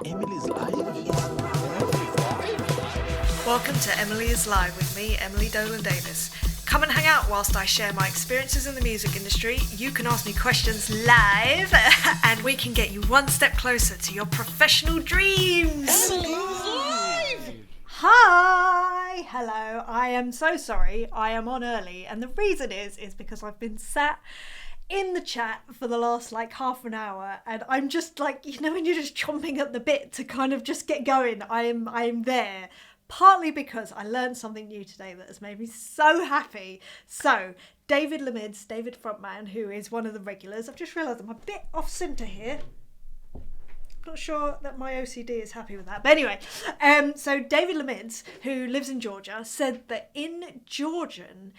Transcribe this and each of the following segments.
Emily's Live? Welcome to Emily is Live with me, Emily Dolan Davies. Come and hang out whilst I share my experiences in the music industry. You can ask me questions live and we can get you one step closer to your professional dreams. Emily's Live! Hi! Hello. I am so sorry. I am on early and the reason is because I've been sat in the chat for the last half an hour and I'm just when you're just chomping at the bit to kind of just get going. I'm there. Partly because I learned something new today that has made me so happy. So, David Frontman, who is one of the regulars. I've just realised I'm a bit off centre here. Not sure that my OCD is happy with that. But anyway, so David Lemids, who lives in Georgia, said that in Georgian,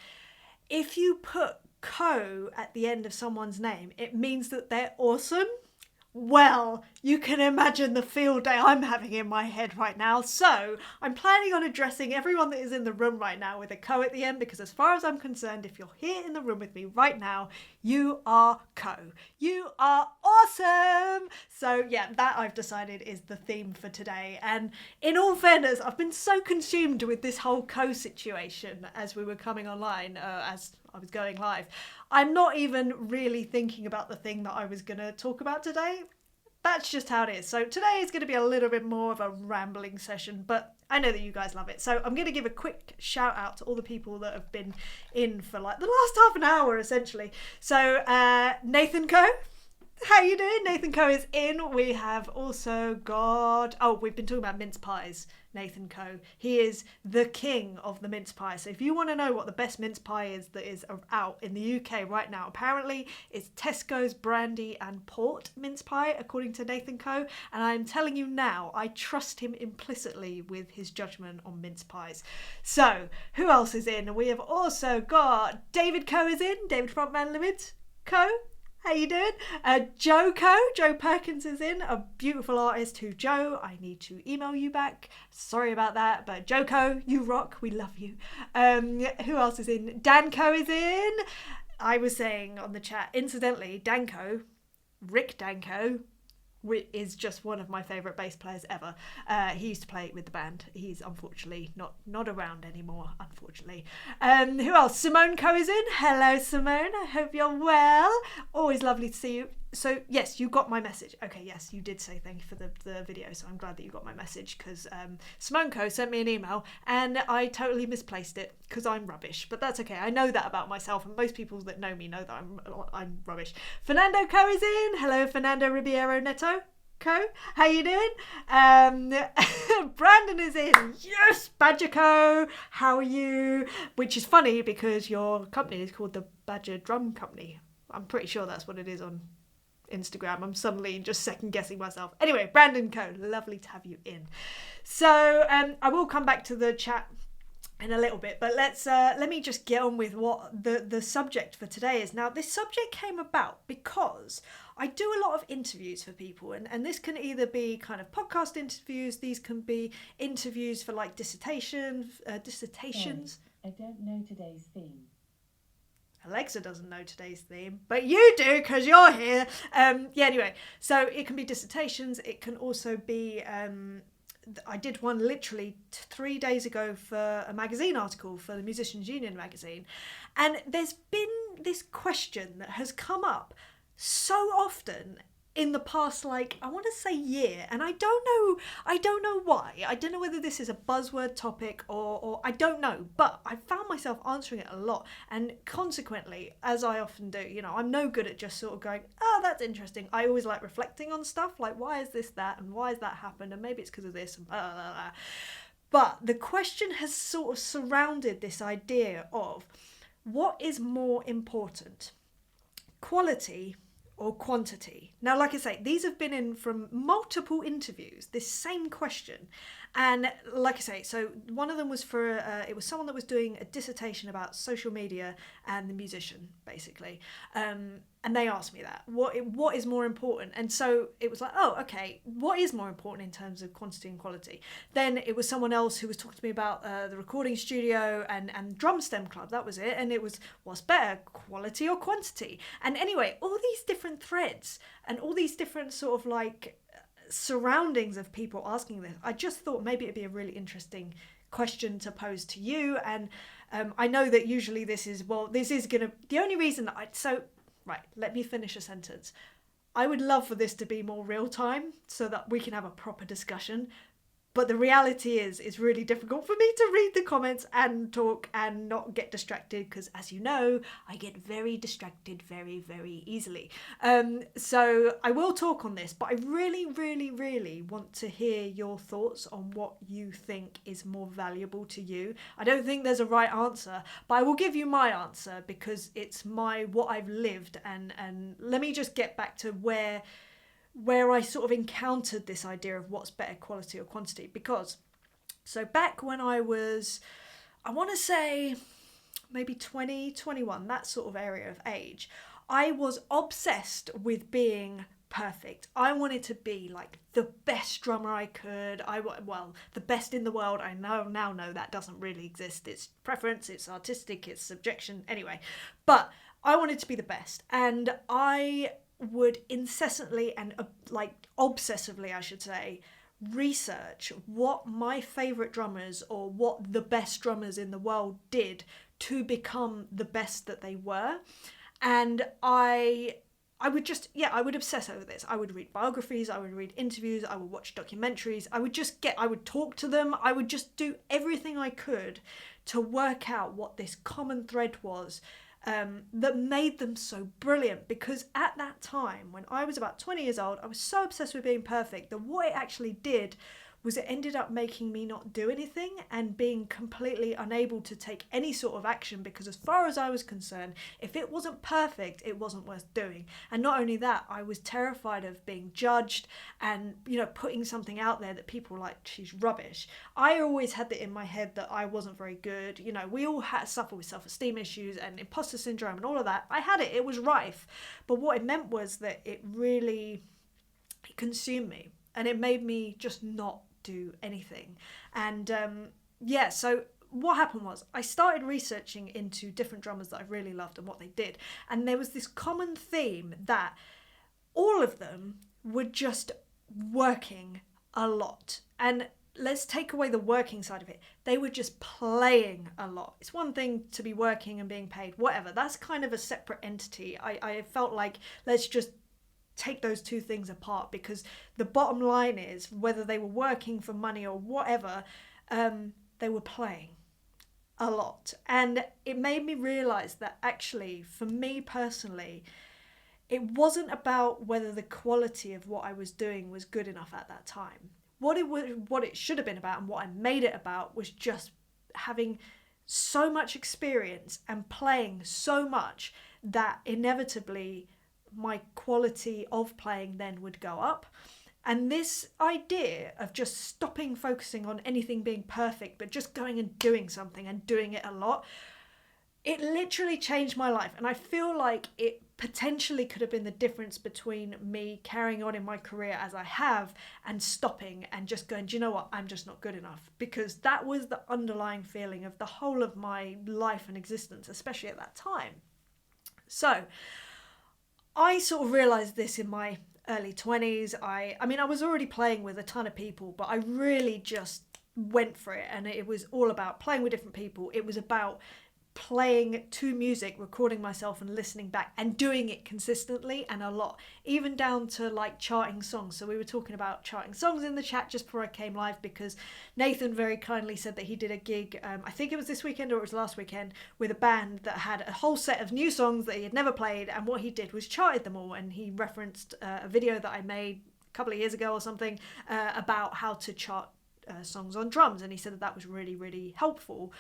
if you put co at the end of someone's name, it means that they're awesome. Well, you can imagine the field day I'm having in my head right now. So I'm planning on addressing everyone that is in the room right now with a co at the end, because as far as I'm concerned, if you're here in the room with me right now, you are co. You are awesome. So yeah, that I've decided is the theme for today. And in all fairness, I've been so consumed with this whole co situation as we were coming online, as I was going live. I'm not even really thinking about the thing that I was going to talk about today. That's just how it is. So today is going to be a little bit more of a rambling session, but I know that you guys love it. So I'm going to give a quick shout out to all the people that have been in for the last half an hour, essentially. So Nathan Coe. How you doing? Nathan Coe is in. We have also got... Oh, we've been talking about mince pies. Nathan Coe. He is the king of the mince pie. So if you want to know what the best mince pie is that is out in the UK right now, apparently it's Tesco's brandy and port mince pie, according to Nathan Coe. And I'm telling you now, I trust him implicitly with his judgment on mince pies. So who else is in? We have also got David Coe is in. David Frontman Limited Coe. How you doing? Joe Perkins is in, a beautiful artist who, Joe, I need to email you back. Sorry about that, but Joe Co, you rock. We love you. Who else is in? Dan Co is in. I was saying on the chat, incidentally, Rick Danko, is just one of my favourite bass players ever. He used to play with the band. He's unfortunately not around anymore, unfortunately. Who else? Simone Co is in. Hello, Simone. I hope you're well. Always lovely to see you. So, yes, you got my message. Okay, yes, you did say thank you for the video, so I'm glad that you got my message, because Simone Co sent me an email, and I totally misplaced it, because I'm rubbish. But that's okay. I know that about myself, and most people that know me know that I'm rubbish. Fernando Co is in. Hello, Fernando Ribeiro Neto. Co, how you doing? Brandon is in. Yes, Badger Co, how are you? Which is funny, because your company is called the Badger Drum Company. I'm pretty sure that's what it is on Instagram. I'm suddenly just second guessing myself. Anyway, Brandon Co, lovely to have you in. So I will come back to the chat in a little bit, but let me just get on with what the subject for today is. Now, this subject came about because I do a lot of interviews for people, and this can either be kind of podcast interviews, these can be interviews for dissertations. I don't know today's theme. Alexa doesn't know today's theme, but you do because you're here. Anyway, so it can be dissertations. It can also be... I did one literally 3 days ago for a magazine article for the Musicians Union magazine. And there's been this question that has come up so often in the past, I want to say year, and I don't know why. I don't know whether this is a buzzword topic or I don't know, but I found myself answering it a lot, and consequently, as I often do, I'm no good at just sort of going, oh, that's interesting. I always like reflecting on stuff, like why is this that, and why has that happened, and maybe it's because of this, and blah, blah, blah. But the question has sort of surrounded this idea of what is more important, quality or quantity. Now, like I say, these have been in from multiple interviews, this same question. And like I say, so one of them was for, it was someone that was doing a dissertation about social media and the musician, basically. And they asked me that, what is more important? And so it was like, oh, okay, what is more important in terms of quantity and quality? Then it was someone else who was talking to me about the recording studio and drum stem club, that was it. And it was, what's better, quality or quantity? And anyway, all these different threads and all these different sort of surroundings of people asking this, I just thought maybe it'd be a really interesting question to pose to you. And I know that usually the only reason that right, let me finish a sentence. I would love for this to be more real time so that we can have a proper discussion. But the reality is, it's really difficult for me to read the comments and talk and not get distracted because, as you know, I get very distracted very, very easily. So I will talk on this, but I really, really, really want to hear your thoughts on what you think is more valuable to you. I don't think there's a right answer, but I will give you my answer because it's what I've lived. And let me just get back to where I sort of encountered this idea of what's better, quality or quantity. Because, so back when I was, I want to say maybe 20, 21, that sort of area of age, I was obsessed with being perfect. I wanted to be like the best drummer I could. The best in the world. I now know that doesn't really exist. It's preference, it's artistic, it's subjection, anyway. But I wanted to be the best. And I would incessantly and obsessively, I should say, research what my favourite drummers or what the best drummers in the world did to become the best that they were. And I would obsess over this. I would read biographies, I would read interviews, I would watch documentaries, I would talk to them, I would just do everything I could to work out what this common thread was that made them so brilliant. Because at that time, when I was about 20 years old, I was so obsessed with being perfect that what it actually did was it ended up making me not do anything and being completely unable to take any sort of action, because as far as I was concerned, if it wasn't perfect, it wasn't worth doing. And not only that, I was terrified of being judged and, putting something out there that people were like, she's rubbish. I always had that in my head that I wasn't very good. We all suffer with self-esteem issues and imposter syndrome and all of that. I had it. It was rife. But what it meant was that it consumed me, and it made me just not do anything. And so what happened was I started researching into different drummers that I really loved and what they did, and there was this common theme that all of them were just working a lot. And let's take away the working side of it. They were just playing a lot. It's one thing to be working and being paid, whatever. That's kind of a separate entity. I felt like let's just take those two things apart, because the bottom line is, whether they were working for money or whatever, they were playing a lot. And it made me realize that actually, for me personally, it wasn't about whether the quality of what I was doing was good enough at that time. What it should have been about, and what I made it about, was just having so much experience and playing so much that inevitably my quality of playing then would go up. And this idea of just stopping focusing on anything being perfect, but just going and doing something and doing it a lot, it literally changed my life. And I feel like it potentially could have been the difference between me carrying on in my career as I have and stopping and just going, do you know what, I'm just not good enough. Because that was the underlying feeling of the whole of my life and existence, especially at that time. So I sort of realised this in my early 20s. I was already playing with a ton of people, but I really just went for it. And it was all about playing with different people. It was about playing to music, recording myself and listening back, and doing it consistently and a lot, even down to like charting songs. So we were talking about charting songs in the chat just before I came live, because Nathan very kindly said that he did a gig, I think it was this weekend or it was last weekend, with a band that had a whole set of new songs that he had never played, and what he did was charted them all. And he referenced a video that I made a couple of years ago or something about how to chart songs on drums, and he said that was really, really helpful.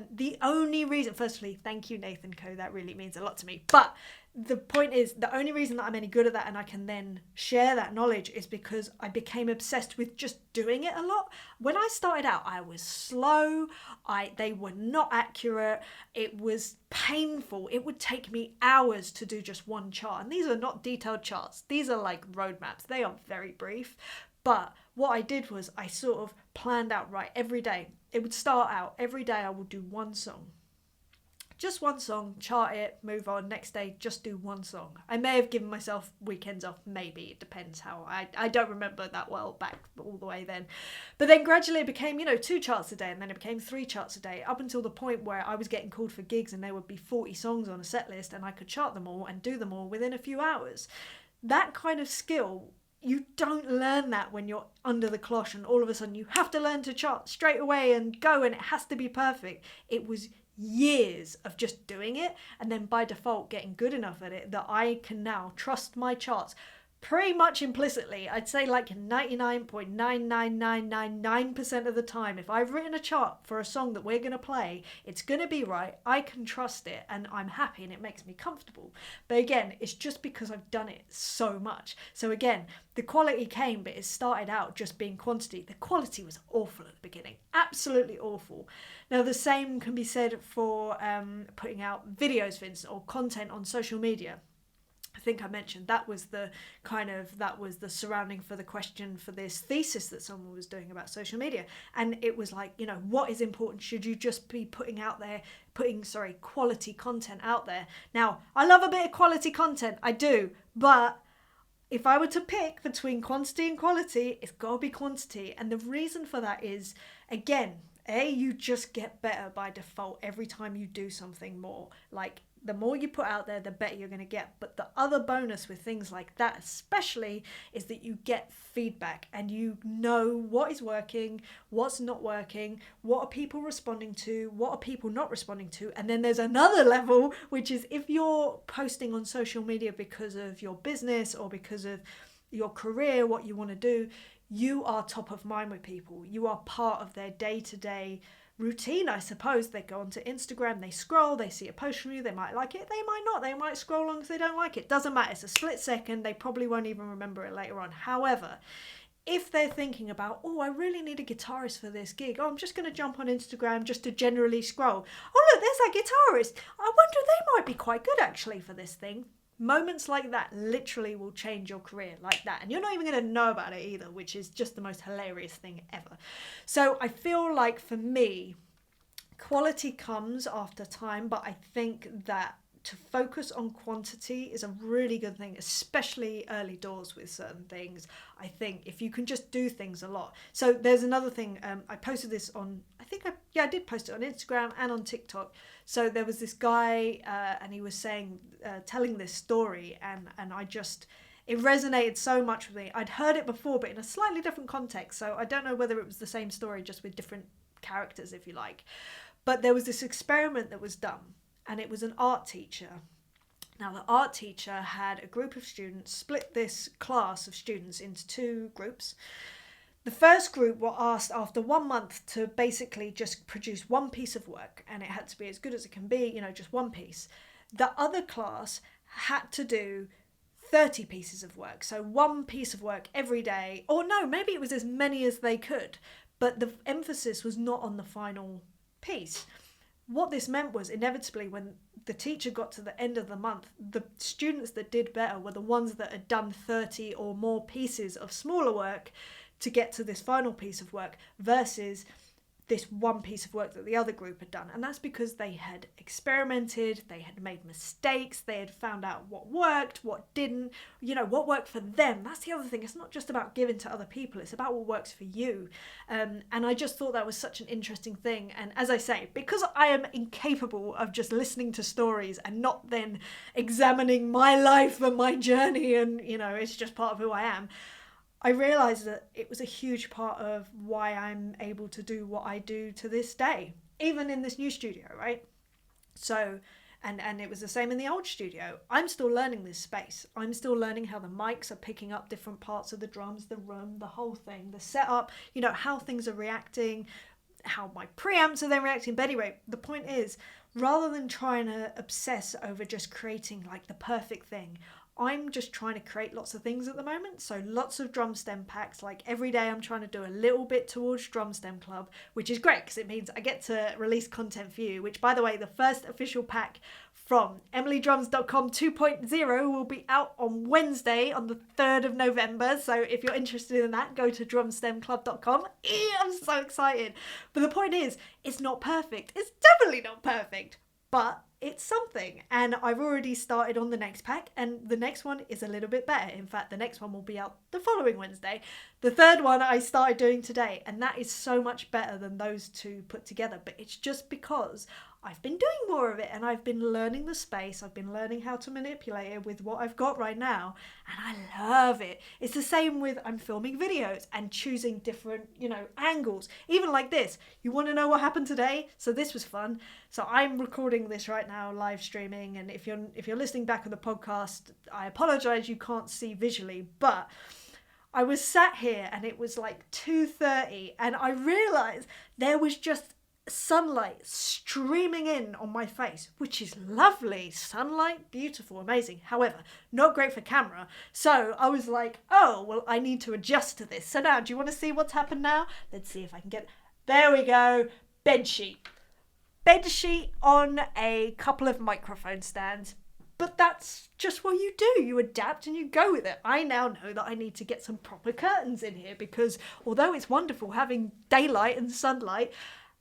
The only reason, firstly, thank you Nathan Co, that really means a lot to me, but the point is, the only reason that I'm any good at that and I can then share that knowledge is because I became obsessed with just doing it a lot. When I started out, I was slow, they were not accurate, it was painful. It would take me hours to do just one chart, and these are not detailed charts, these are like roadmaps, they are very brief. But what I did was I sort of planned out, right, every day. It would start out, every day I would do one song. Just one song, chart it, move on, next day, just do one song. I may have given myself weekends off, maybe, it depends how, I don't remember that well back all the way then. But then gradually it became, 2 charts a day, and then it became 3 charts a day, up until the point where I was getting called for gigs and there would be 40 songs on a set list and I could chart them all and do them all within a few hours. That kind of skill, you don't learn that when you're under the cloche and all of a sudden you have to learn to chart straight away and go and it has to be perfect. It was years of just doing it and then by default getting good enough at it that I can now trust my charts pretty much implicitly. I'd say like 99.99999% of the time, if I've written a chart for a song that we're going to play, it's going to be right. I can trust it and I'm happy and it makes me comfortable. But again, it's just because I've done it so much. So again, the quality came, but it started out just being quantity. The quality was awful at the beginning, absolutely awful. Now the same can be said for putting out videos, for instance, or content on social media. I think I mentioned that was the surrounding for the question for this thesis that someone was doing about social media. And it was like, what is important? Should you just be putting quality content out there? Now, I love a bit of quality content, I do, but if I were to pick between quantity and quality, it's got to be quantity. And the reason for that is, again, you just get better by default every time you do something more. Like, the more you put out there, the better you're going to get. But the other bonus with things like that especially is that you get feedback and you know what is working, what's not working, what are people responding to, what are people not responding to. And then there's another level, which is if you're posting on social media because of your business or because of your career, what you want to do, you are top of mind with people. You are part of their day-to-day routine, I suppose. They go onto Instagram, they scroll, they see a post from you, they might like it, they might not, they might scroll on if they don't like it. Doesn't matter, it's a split second, they probably won't even remember it later on. However, if they're thinking about, I really need a guitarist for this gig, I'm just going to jump on Instagram just to generally scroll, look, there's that guitarist, I wonder, they might be quite good actually for this thing. Moments like that literally will change your career like that. And you're not even going to know about it either, which is just the most hilarious thing ever. So I feel like for me, quality comes after time, but I think that to focus on quantity is a really good thing, especially early doors with certain things. I think if you can just do things a lot. So there's another thing, I posted this on, I did post it on Instagram and on TikTok. So there was this guy and he was saying, telling this story and it resonated so much with me. I'd heard it before, but in a slightly different context. So I don't know whether it was the same story, just with different characters, if you like. But there was this experiment that was done. And it was an art teacher. Now, the art teacher had a group of students, split this class of students into 2 groups. The first group were asked after 1 month to basically just produce one piece of work, and it had to be as good as it can be, just one piece. The other class had to do 30 pieces of work, so one piece of work every day, or no, maybe it was as many as they could, but the emphasis was not on the final piece. What this meant was, inevitably, when the teacher got to the end of the month, the students that did better were the ones that had done 30 or more pieces of smaller work to get to this final piece of work versus this one piece of work that the other group had done. And that's because they had experimented, they had made mistakes, they had found out what worked, what didn't, what worked for them. That's the other thing. It's not just about giving to other people, it's about what works for you. And I just thought that was such an interesting thing. And as I say, because I am incapable of just listening to stories and not then examining my life and my journey and, it's just part of who I am, I realised that it was a huge part of why I'm able to do what I do to this day, even in this new studio, right? So, and it was the same in the old studio. I'm still learning this space. I'm still learning how the mics are picking up different parts of the drums, the room, the whole thing, the setup, how things are reacting, how my preamps are then reacting. But anyway, the point is, rather than trying to obsess over just creating like the perfect thing, I'm just trying to create lots of things at the moment. So lots of drum stem packs. Like every day I'm trying to do a little bit towards Drum Stem Club, which is great because it means I get to release content for you, which by the way, the first official pack from emilydrums.com 2.0 will be out on Wednesday on the 3rd of November. So if you're interested in that, go to drumstemclub.com. I'm so excited. But the point is, it's not perfect. It's definitely not perfect. But it's something. And I've already started on the next pack, and the next one is a little bit better. In fact, the next one will be out the following Wednesday. The third one I started doing today, and that is so much better than those two put together. But it's just because I've been doing more of it, and I've been learning the space. I've been learning how to manipulate it with what I've got right now, and I love it. It's the same with I'm filming videos and choosing different, angles. Even like this. You want to know what happened today? So this was fun. So I'm recording this right now, live streaming, and if you're listening back on the podcast, I apologize you can't see visually, but I was sat here and it was like 2:30, and I realized there was just sunlight streaming in on my face, which is lovely. Sunlight, beautiful, amazing. However, not great for camera. So I was like, oh, well, I need to adjust to this. So now, do you want to see what's happened now? Let's see if I can get... There we go. Bedsheet. Bedsheet on a couple of microphone stands. But that's just what you do. You adapt and you go with it. I now know that I need to get some proper curtains in here because although it's wonderful having daylight and sunlight,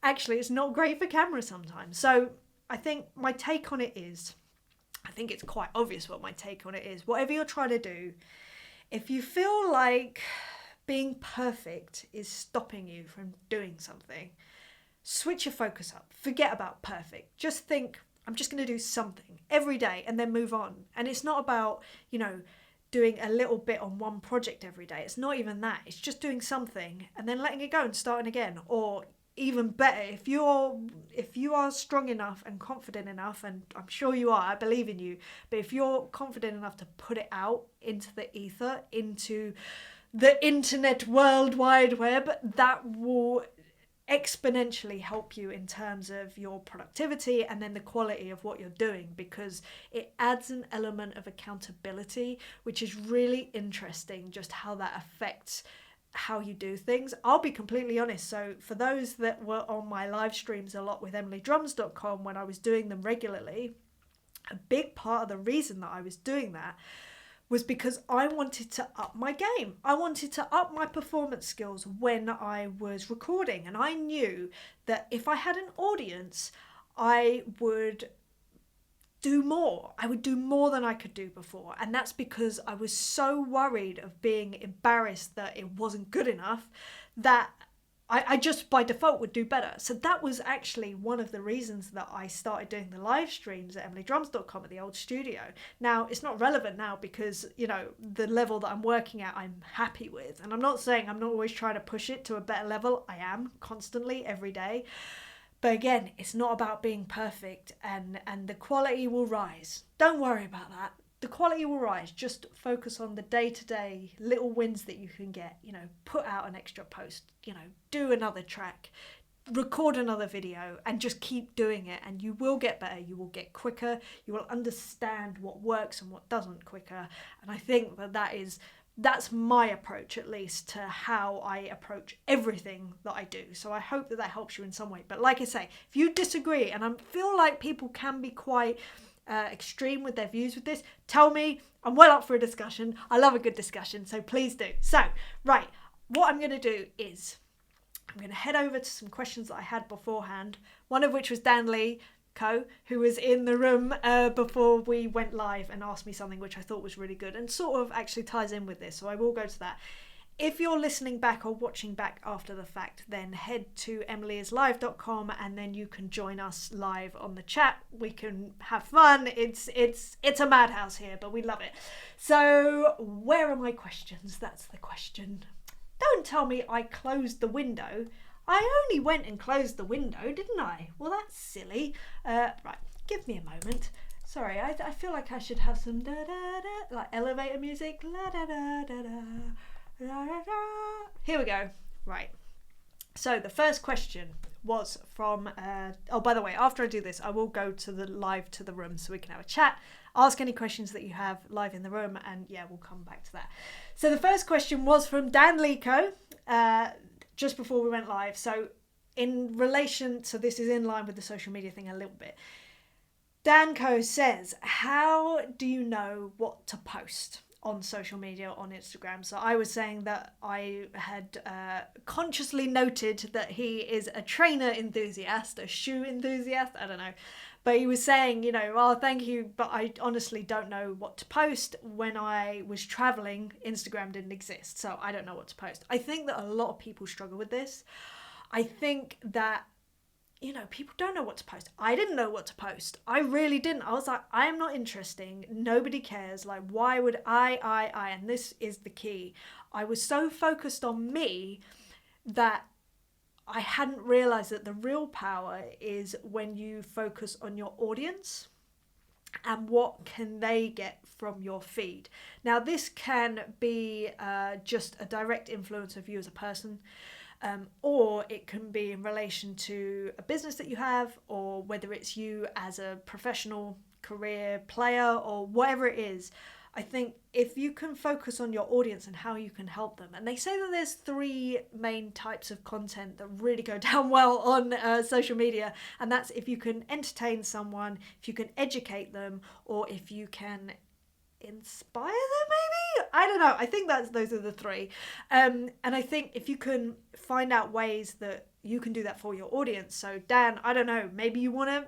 actually it's not great for camera sometimes. So I think my take on it is, I think it's quite obvious what my take on it is. Whatever you're trying to do, if you feel like being perfect is stopping you from doing something, switch your focus up. Forget about perfect. Just think, I'm just going to do something every day and then move on. And it's not about, doing a little bit on one project every day. It's not even that. It's just doing something and then letting it go and starting again. Or even better, if you are strong enough and confident enough, and I'm sure you are, I believe in you, but if you're confident enough to put it out into the ether, into the internet world wide web, that will exponentially help you in terms of your productivity and then the quality of what you're doing, because it adds an element of accountability, which is really interesting, just how that affects how you do things. I'll be completely honest. So for those that were on my live streams a lot with emilydrums.com when I was doing them regularly, a big part of the reason that I was doing that was because I wanted to up my game. I wanted to up my performance skills when I was recording. And I knew that if I had an audience, I would do more. I would do more than I could do before. And that's because I was so worried of being embarrassed that it wasn't good enough that I just by default would do better. So that was actually one of the reasons that I started doing the live streams at emilydrums.com at the old studio. Now, it's not relevant now because, the level that I'm working at, I'm happy with. And I'm not saying I'm not always trying to push it to a better level. I am constantly, every day. But again, it's not about being perfect, and the quality will rise. Don't worry about that. The quality will rise. Just focus on the day-to-day little wins that you can get. Put out an extra post, do another track, record another video, and just keep doing it. And you will get better. You will get quicker. You will understand what works and what doesn't quicker. And I think that's my approach, at least, to how I approach everything that I do. So I hope that helps you in some way. But like I say, if you disagree, and I feel like people can be quite extreme with their views with this, tell me. I'm well up for a discussion. I love a good discussion, so please do. So, right, what I'm going to do is I'm going to head over to some questions that I had beforehand, one of which was Dan Lee, who was in the room before we went live and asked me something which I thought was really good and sort of actually ties in with this, so I will go to that. If you're listening back or watching back after the fact, then head to emilyislive.com and then you can join us live on the chat. We can have fun. It's a madhouse here, but we love it. So where are my questions? That's the question. Don't tell me I closed the window. I only went and closed the window, didn't I? Well, that's silly. Right, give me a moment. Sorry, I feel like I should have some da-da-da, like elevator music. La-da-da-da-da, la-da-da. Here we go. Right. So the first question was from... oh, by the way, after I do this, I will go to the room so we can have a chat. Ask any questions that you have live in the room, and yeah, we'll come back to that. So the first question was from Dan Lico, just before we went live. So in relation, so this is in line with the social media thing a little bit. Danco says, how do you know what to post on social media, on Instagram? So I was saying that I had consciously noted that he is a trainer enthusiast, a shoe enthusiast, I don't know. But he was saying, you know, oh, thank you, but I honestly don't know what to post. When I was traveling, Instagram didn't exist, so I don't know what to post. I think that a lot of people struggle with this. I think that, you know, people don't know what to post. I didn't know what to post. I really didn't. I was like, I am not interesting. Nobody cares. Like, why would I? And this is the key. I was so focused on me that I hadn't realised that the real power is when you focus on your audience and what can they get from your feed. Now, this can be just a direct influence of you as a person, or it can be in relation to a business that you have, or whether it's you as a professional career player or whatever it is. I think if you can focus on your audience and how you can help them, and they say that there's 3 main types of content that really go down well on social media, and that's if you can entertain someone, if you can educate them, or if you can inspire them, maybe? I don't know. I think those are the 3. And I think if you can find out ways that you can do that for your audience. So Dan, I don't know, maybe you want to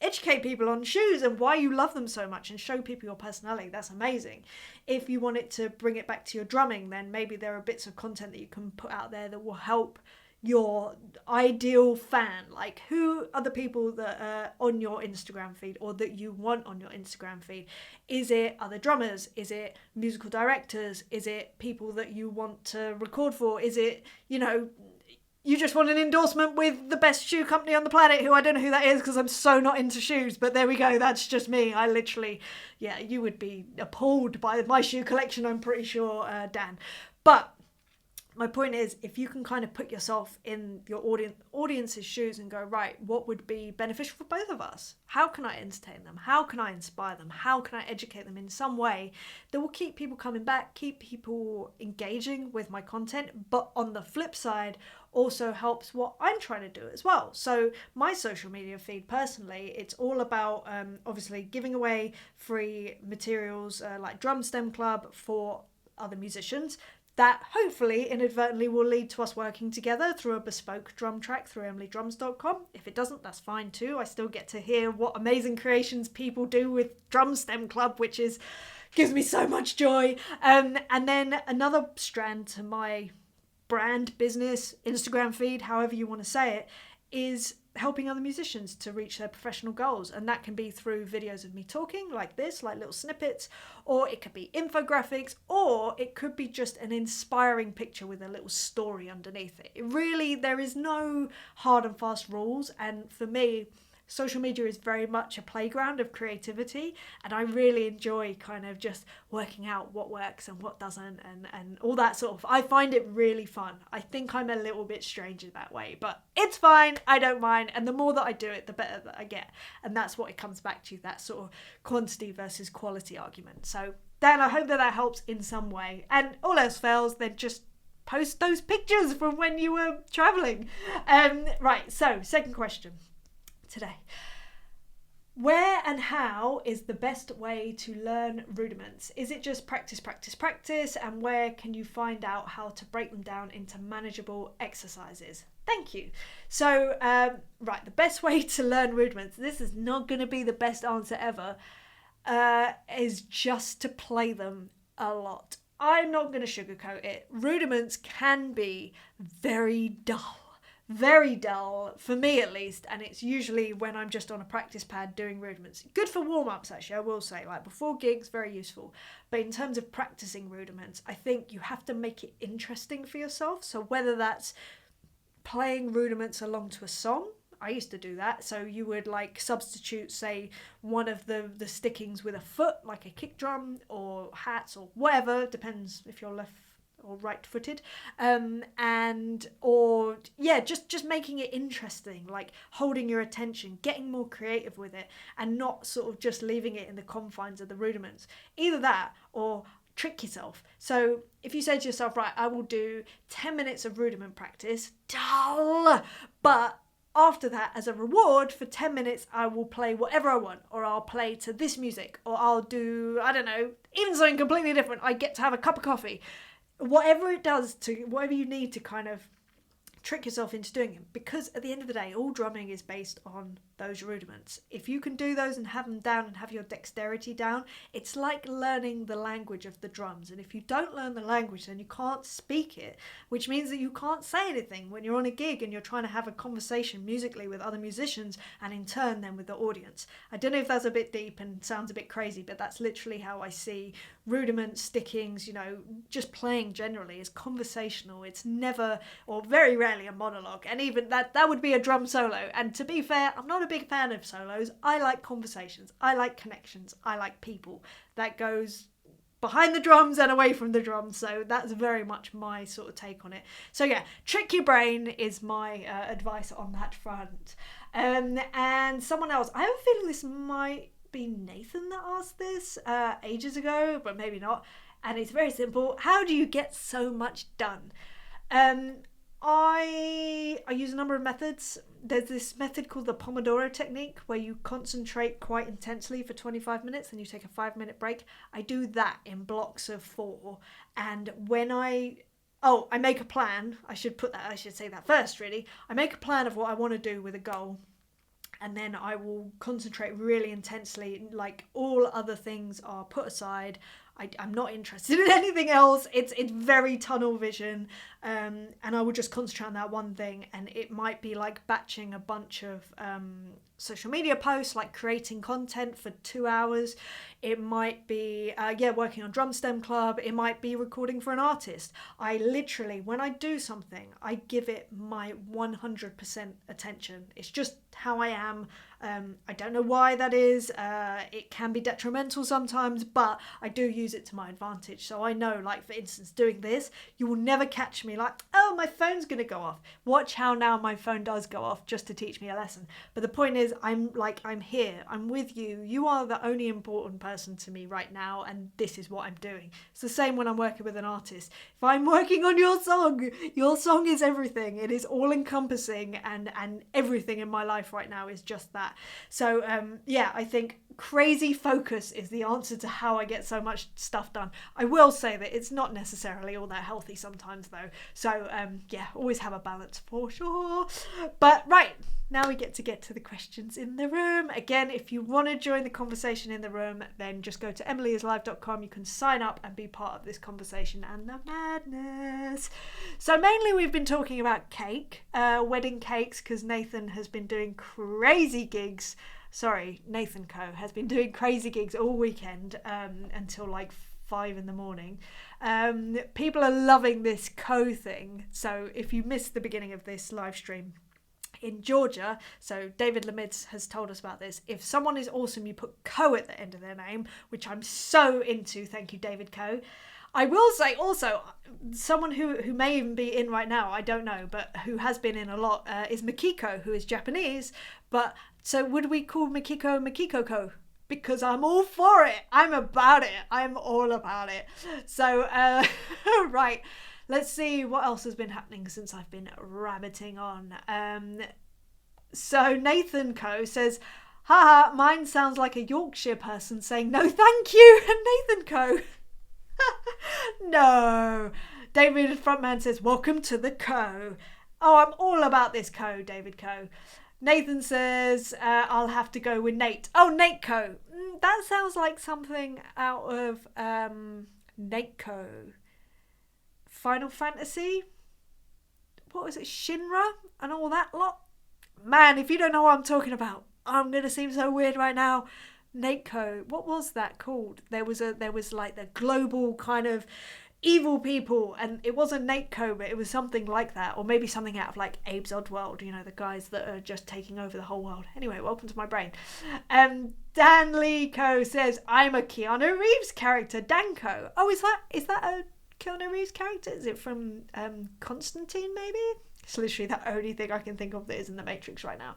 educate people on shoes and why you love them so much and show people your personality. That's amazing. If you want it to bring it back to your drumming, then maybe there are bits of content that you can put out there that will help your ideal fan. Like, who are the people that are on your Instagram feed or that you want on your Instagram feed? Is it other drummers? Is it musical directors? Is it people that you want to record for? Is it, you know, you just want an endorsement with the best shoe company on the planet, who I don't know who that is because I'm so not into shoes, but there we go, that's just me. I literally, yeah, you would be appalled by my shoe collection, I'm pretty sure, Dan. But my point is, if you can kind of put yourself in your audience's shoes and go, right, what would be beneficial for both of us? How can I entertain them? How can I inspire them? How can I educate them in some way that will keep people coming back, keep people engaging with my content, but on the flip side, also helps what I'm trying to do as well. So my social media feed personally, it's all about obviously giving away free materials like Drum Stem Club for other musicians. That hopefully inadvertently will lead to us working together through a bespoke drum track through emilydrums.com. If it doesn't, that's fine too. I still get to hear what amazing creations people do with Drum Stem Club, which gives me so much joy. And then another strand to my brand, business, Instagram feed, however you want to say it, is helping other musicians to reach their professional goals. And that can be through videos of me talking like this, like little snippets, or it could be infographics, or it could be just an inspiring picture with a little story underneath it. Really, there is no hard and fast rules. And for me, social media is very much a playground of creativity, and I really enjoy kind of just working out what works and what doesn't and all that sort of. I find it really fun. I think I'm a little bit strange in that way, but it's fine. I don't mind, and the more that I do it, the better that I get, and that's what it comes back to, that sort of quantity versus quality argument. So Dan, I hope that helps in some way, and all else fails, then just post those pictures from when you were traveling. Right, so second question today. Where and how is the best way to learn rudiments? Is it just practice, practice, practice? And where can you find out how to break them down into manageable exercises? Thank you. So, right, the best way to learn rudiments, this is not going to be the best answer ever, is just to play them a lot. I'm not going to sugarcoat it. Rudiments can be very dull. Very dull, for me at least, and it's usually when I'm just on a practice pad doing rudiments. Good for warm-ups, actually, I will say, like before gigs, very useful. But in terms of practicing rudiments, I think you have to make it interesting for yourself. So whether that's playing rudiments along to a song, I used to do that. So you would like substitute, say, one of the stickings with a foot, like a kick drum or hats or whatever, depends if you're left or right-footed, just making it interesting, like holding your attention, getting more creative with it, and not sort of just leaving it in the confines of the rudiments. Either that or trick yourself. So if you say to yourself, right, I will do 10 minutes of rudiment practice, dull, but after that, as a reward for 10 minutes, I will play whatever I want, or I'll play to this music, or I'll do, I don't know, even something completely different. I get to have a cup of coffee. Whatever it does, whatever you need to kind of trick yourself into doing it, because at the end of the day, all drumming is based on those rudiments. If you can do those and have them down and have your dexterity down, it's like learning the language of the drums. And if you don't learn the language, then you can't speak it, which means that you can't say anything when you're on a gig and you're trying to have a conversation musically with other musicians and in turn then with the audience. I don't know if that's a bit deep and sounds a bit crazy, but that's literally how I see rudiments, stickings, you know, just playing generally is conversational. It's never, or very rarely, a monologue. And even that would be a drum solo. And to be fair, I'm not a big fan of solos. I like conversations. I like connections. I like people. That goes behind the drums and away from the drums. So that's very much my sort of take on it. So yeah, trick your brain is my advice on that front. And someone else, I have a feeling this might be Nathan that asked this ages ago, but maybe not. And it's very simple. How do you get so much done? I use a number of methods. There's this method called the Pomodoro Technique where you concentrate quite intensely for 25 minutes and you take a 5-minute break. I do that in blocks of 4. And when I make a plan. I should say that first, really. I make a plan of what I want to do with a goal. And then I will concentrate really intensely, like all other things are put aside. I'm not interested in anything else. It's very tunnel vision, and I will just concentrate on that one thing. And it might be like batching a bunch of social media posts, like creating content for 2 hours. It might be working on Drum Stem Club. It might be recording for an artist. I literally, when I do something, I give it my 100% attention. It's just how I am. I don't know why that is. It can be detrimental sometimes, but I do use it to my advantage. So I know, like, for instance, doing this, you will never catch me like, oh, my phone's going to go off. Watch how now my phone does go off just to teach me a lesson. But the point is, I'm here. I'm with you. You are the only important person to me right now, and this is what I'm doing. It's the same when I'm working with an artist. If I'm working on your song is everything. It is all encompassing, and everything in my life right now is just that. So I think crazy focus is the answer to how I get so much stuff done. I will say that it's not necessarily all that healthy sometimes though. So always have a balance for sure. But right, now we get to the questions in the room. Again, if you want to join the conversation in the room, then just go to emilyislive.com. You can sign up and be part of this conversation and the madness. So mainly we've been talking about cake, wedding cakes, because Nathan has been doing crazy gigs. Nathan Co. has been doing crazy gigs all weekend until like 5 a.m. People are loving this Co thing. So if you missed the beginning of this live stream, in Georgia, so David Lemidz has told us about this. If someone is awesome, you put Co at the end of their name, which I'm so into. Thank you, David Co. I will say also, someone who may even be in right now, I don't know, but who has been in a lot is Makiko, who is Japanese. But so would we call Makiko Makiko-ko? Because I'm all for it. I'm about it. I'm all about it. So, right. Let's see what else has been happening since I've been rabbiting on. So Nathan Co says, haha, mine sounds like a Yorkshire person saying no thank you. Nathan Co. No. David Frontman says, welcome to the Co. Oh, I'm all about this Co, David Co. Nathan says, I'll have to go with Nate. Oh, Nate Co. That sounds like something out of Nate Co. Final Fantasy, what was it, Shinra and all that lot? Man, if you don't know what I'm talking about, I'm going to seem so weird right now. Nateco, what was that called? There was like the global kind of evil people, and it wasn't Nateco, but it was something like that, or maybe something out of like Abe's Oddworld, you know, the guys that are just taking over the whole world. Anyway, welcome to my brain. Dan Lee Co says, I'm a Keanu Reeves character, Danko. Oh, is that a Keanu Reeves character? Is it from Constantine maybe? It's literally the only thing I can think of that is in the Matrix right now.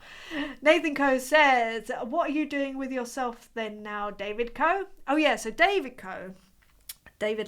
Nathan Co says, what are you doing with yourself then now, David Co? Oh yeah, so David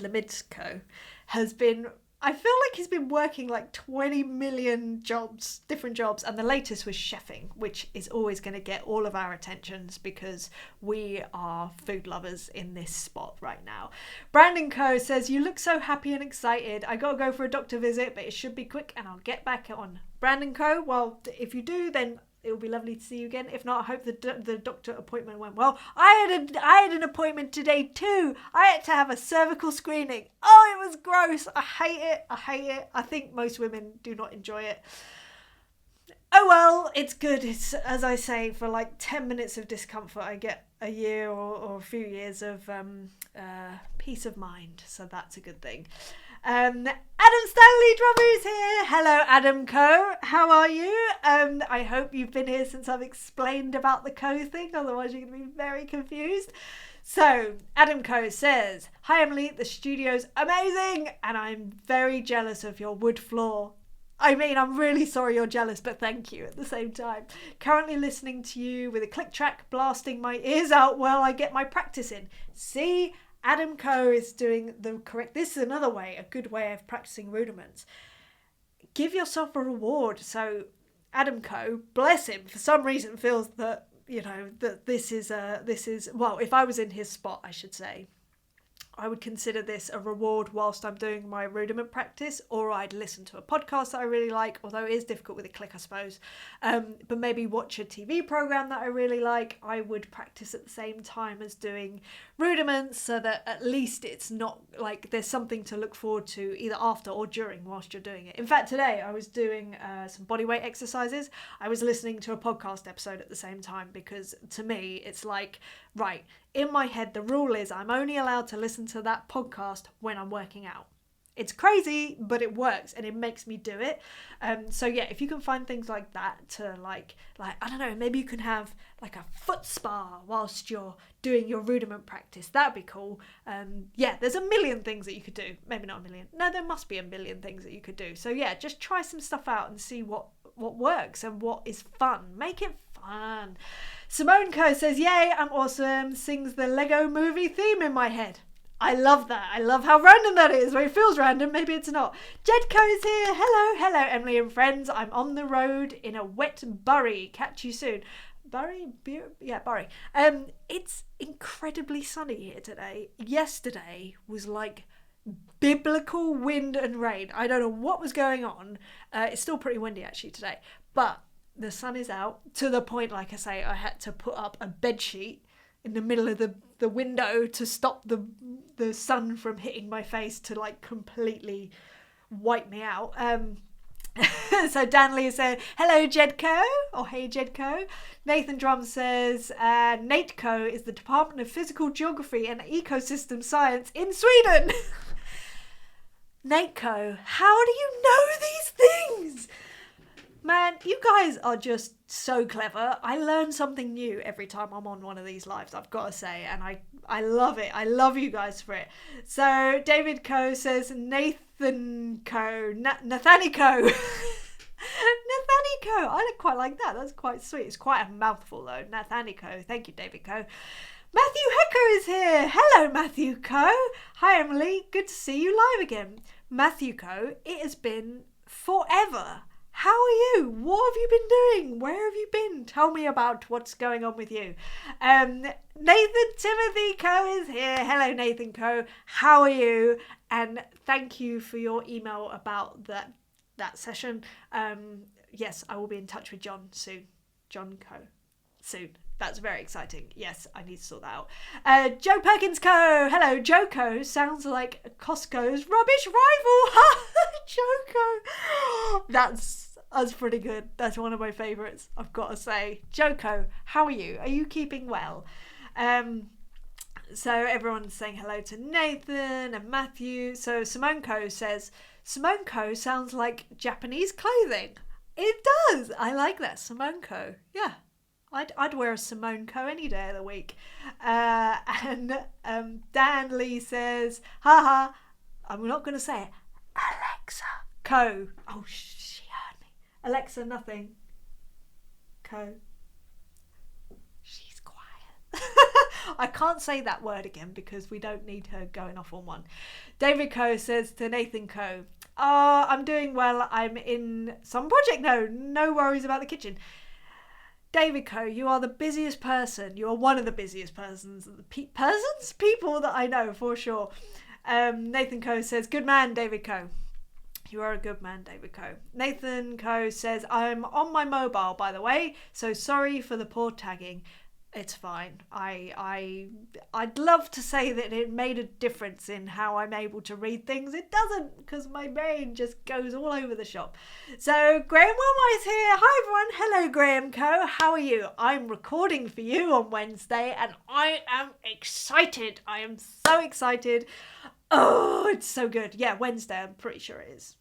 Lemidz Co has been, I feel like he's been working like 20 million jobs, different jobs, and the latest was chefing, which is always going to get all of our attentions because we are food lovers in this spot right now. Brandon Co says, you look so happy and excited. I gotta go for a doctor visit, but it should be quick and I'll get back on. Brandon Co, well, if you do, then it will be lovely to see you again. If not, I hope the doctor appointment went well. I had an appointment today too. I had to have a cervical screening. Oh, it was gross. I hate it. I think most women do not enjoy it. Oh well, it's good. It's, as I say, for like 10 minutes of discomfort, I get a year or a few years of peace of mind. So that's a good thing. Adam Stanley Drummer's here. Hello, Adam Co. How are you? I hope you've been here since I've explained about the Co thing. Otherwise, you're going to be very confused. So, Adam Co says, "Hi Emily, the studio's amazing, and I'm very jealous of your wood floor." I mean, I'm really sorry you're jealous, but thank you at the same time. Currently listening to you with a click track blasting my ears out while I get my practice in. See? Adam Co is doing the correct... This is another way, a good way of practicing rudiments. Give yourself a reward. So Adam Co, bless him, for some reason feels that, you know, that this is, well, if I was in his spot, I should say, I would consider this a reward whilst I'm doing my rudiment practice, or I'd listen to a podcast that I really like, although it is difficult with a click, I suppose. But maybe watch a TV program that I really like. I would practice at the same time as doing rudiments, so that at least it's not like there's something to look forward to either after or during whilst you're doing it. In fact, today I was doing some bodyweight exercises. I was listening to a podcast episode at the same time, because to me it's like, right, in my head, the rule is I'm only allowed to listen to that podcast when I'm working out. It's crazy, but it works and it makes me do it. So yeah, if you can find things like that to like, I don't know, maybe you can have like a foot spa whilst you're doing your rudiment practice. That'd be cool. Yeah, there's a million things that you could do. Maybe not a million. No, there must be a million things that you could do. So yeah, just try some stuff out and see what works and what is fun. Make it fun. Simone Co says, "Yay, I'm awesome," sings the Lego movie theme in my head. I love that. I love how random that is. Well, it feels random, maybe it's not. Jed Co's here. Hello, Emily and friends. I'm on the road in a wet Bury. Catch you soon. Bury? Yeah, Bury. It's incredibly sunny here today. Yesterday was like biblical wind and rain. I don't know what was going on. It's still pretty windy actually today, but the sun is out to the point, like I say, I had to put up a bed sheet in the middle of the window to stop the sun from hitting my face to like completely wipe me out. So Dan Lee said, "Hello Jedco," or "Hey Jedco." Nathan Drum says, "NATECO is the Department of Physical Geography and Ecosystem Science in Sweden." NATECO, how do you know these things? Man, you guys are just so clever. I learn something new every time I'm on one of these lives, I've got to say, and I love it. I love you guys for it. So David Co says Nathan Co, Nathanico. Nathanico. I quite like that. That's quite sweet. It's quite a mouthful though. Nathanico. Thank you, David Co. Matthew Hecker is here. Hello, Matthew Co. Hi, Emily. Good to see you live again. Matthew Co, it has been forever. How are you? What have you been doing? Where have you been? Tell me about what's going on with you. Nathan Timothy Co is here. Hello, Nathan Co. How are you? And thank you for your email about that session. Yes, I will be in touch with John soon. John Co. Soon. That's very exciting. Yes, I need to sort that out. Joe Perkins Co. Hello, Joe Co. Sounds like Costco's rubbish rival. Joe Co. That's pretty good. That's one of my favourites, I've got to say. Joe Co, how are you? Are you keeping well? So everyone's saying hello to Nathan and Matthew. So Simone Co says, Simone Co sounds like Japanese clothing. It does. I like that. Simone Co. Yeah. I'd wear a Simone Co any day of the week. And Dan Lee says, haha, I'm not going to say it. Alexa Co. Oh, she heard me. Alexa nothing. Co. She's quiet. I can't say that word again because we don't need her going off on one. David Co says to Nathan Co, I'm doing well. I'm in some project. No worries about the kitchen. David Co, you are the busiest person. You are one of the busiest persons. People that I know for sure. Nathan Co says, good man, David Co. You are a good man, David Coe. Nathan Coe says, I'm on my mobile, by the way, so sorry for the poor tagging. It's fine. I'd love to say that it made a difference in how I'm able to read things. It doesn't, because my brain just goes all over the shop. So Graham Wilmot is here. Hi everyone. Hello Graham Coe. How are you? I'm recording for you on Wednesday and I am excited. I am so excited. Oh, it's so good. Yeah, Wednesday. I'm pretty sure it is.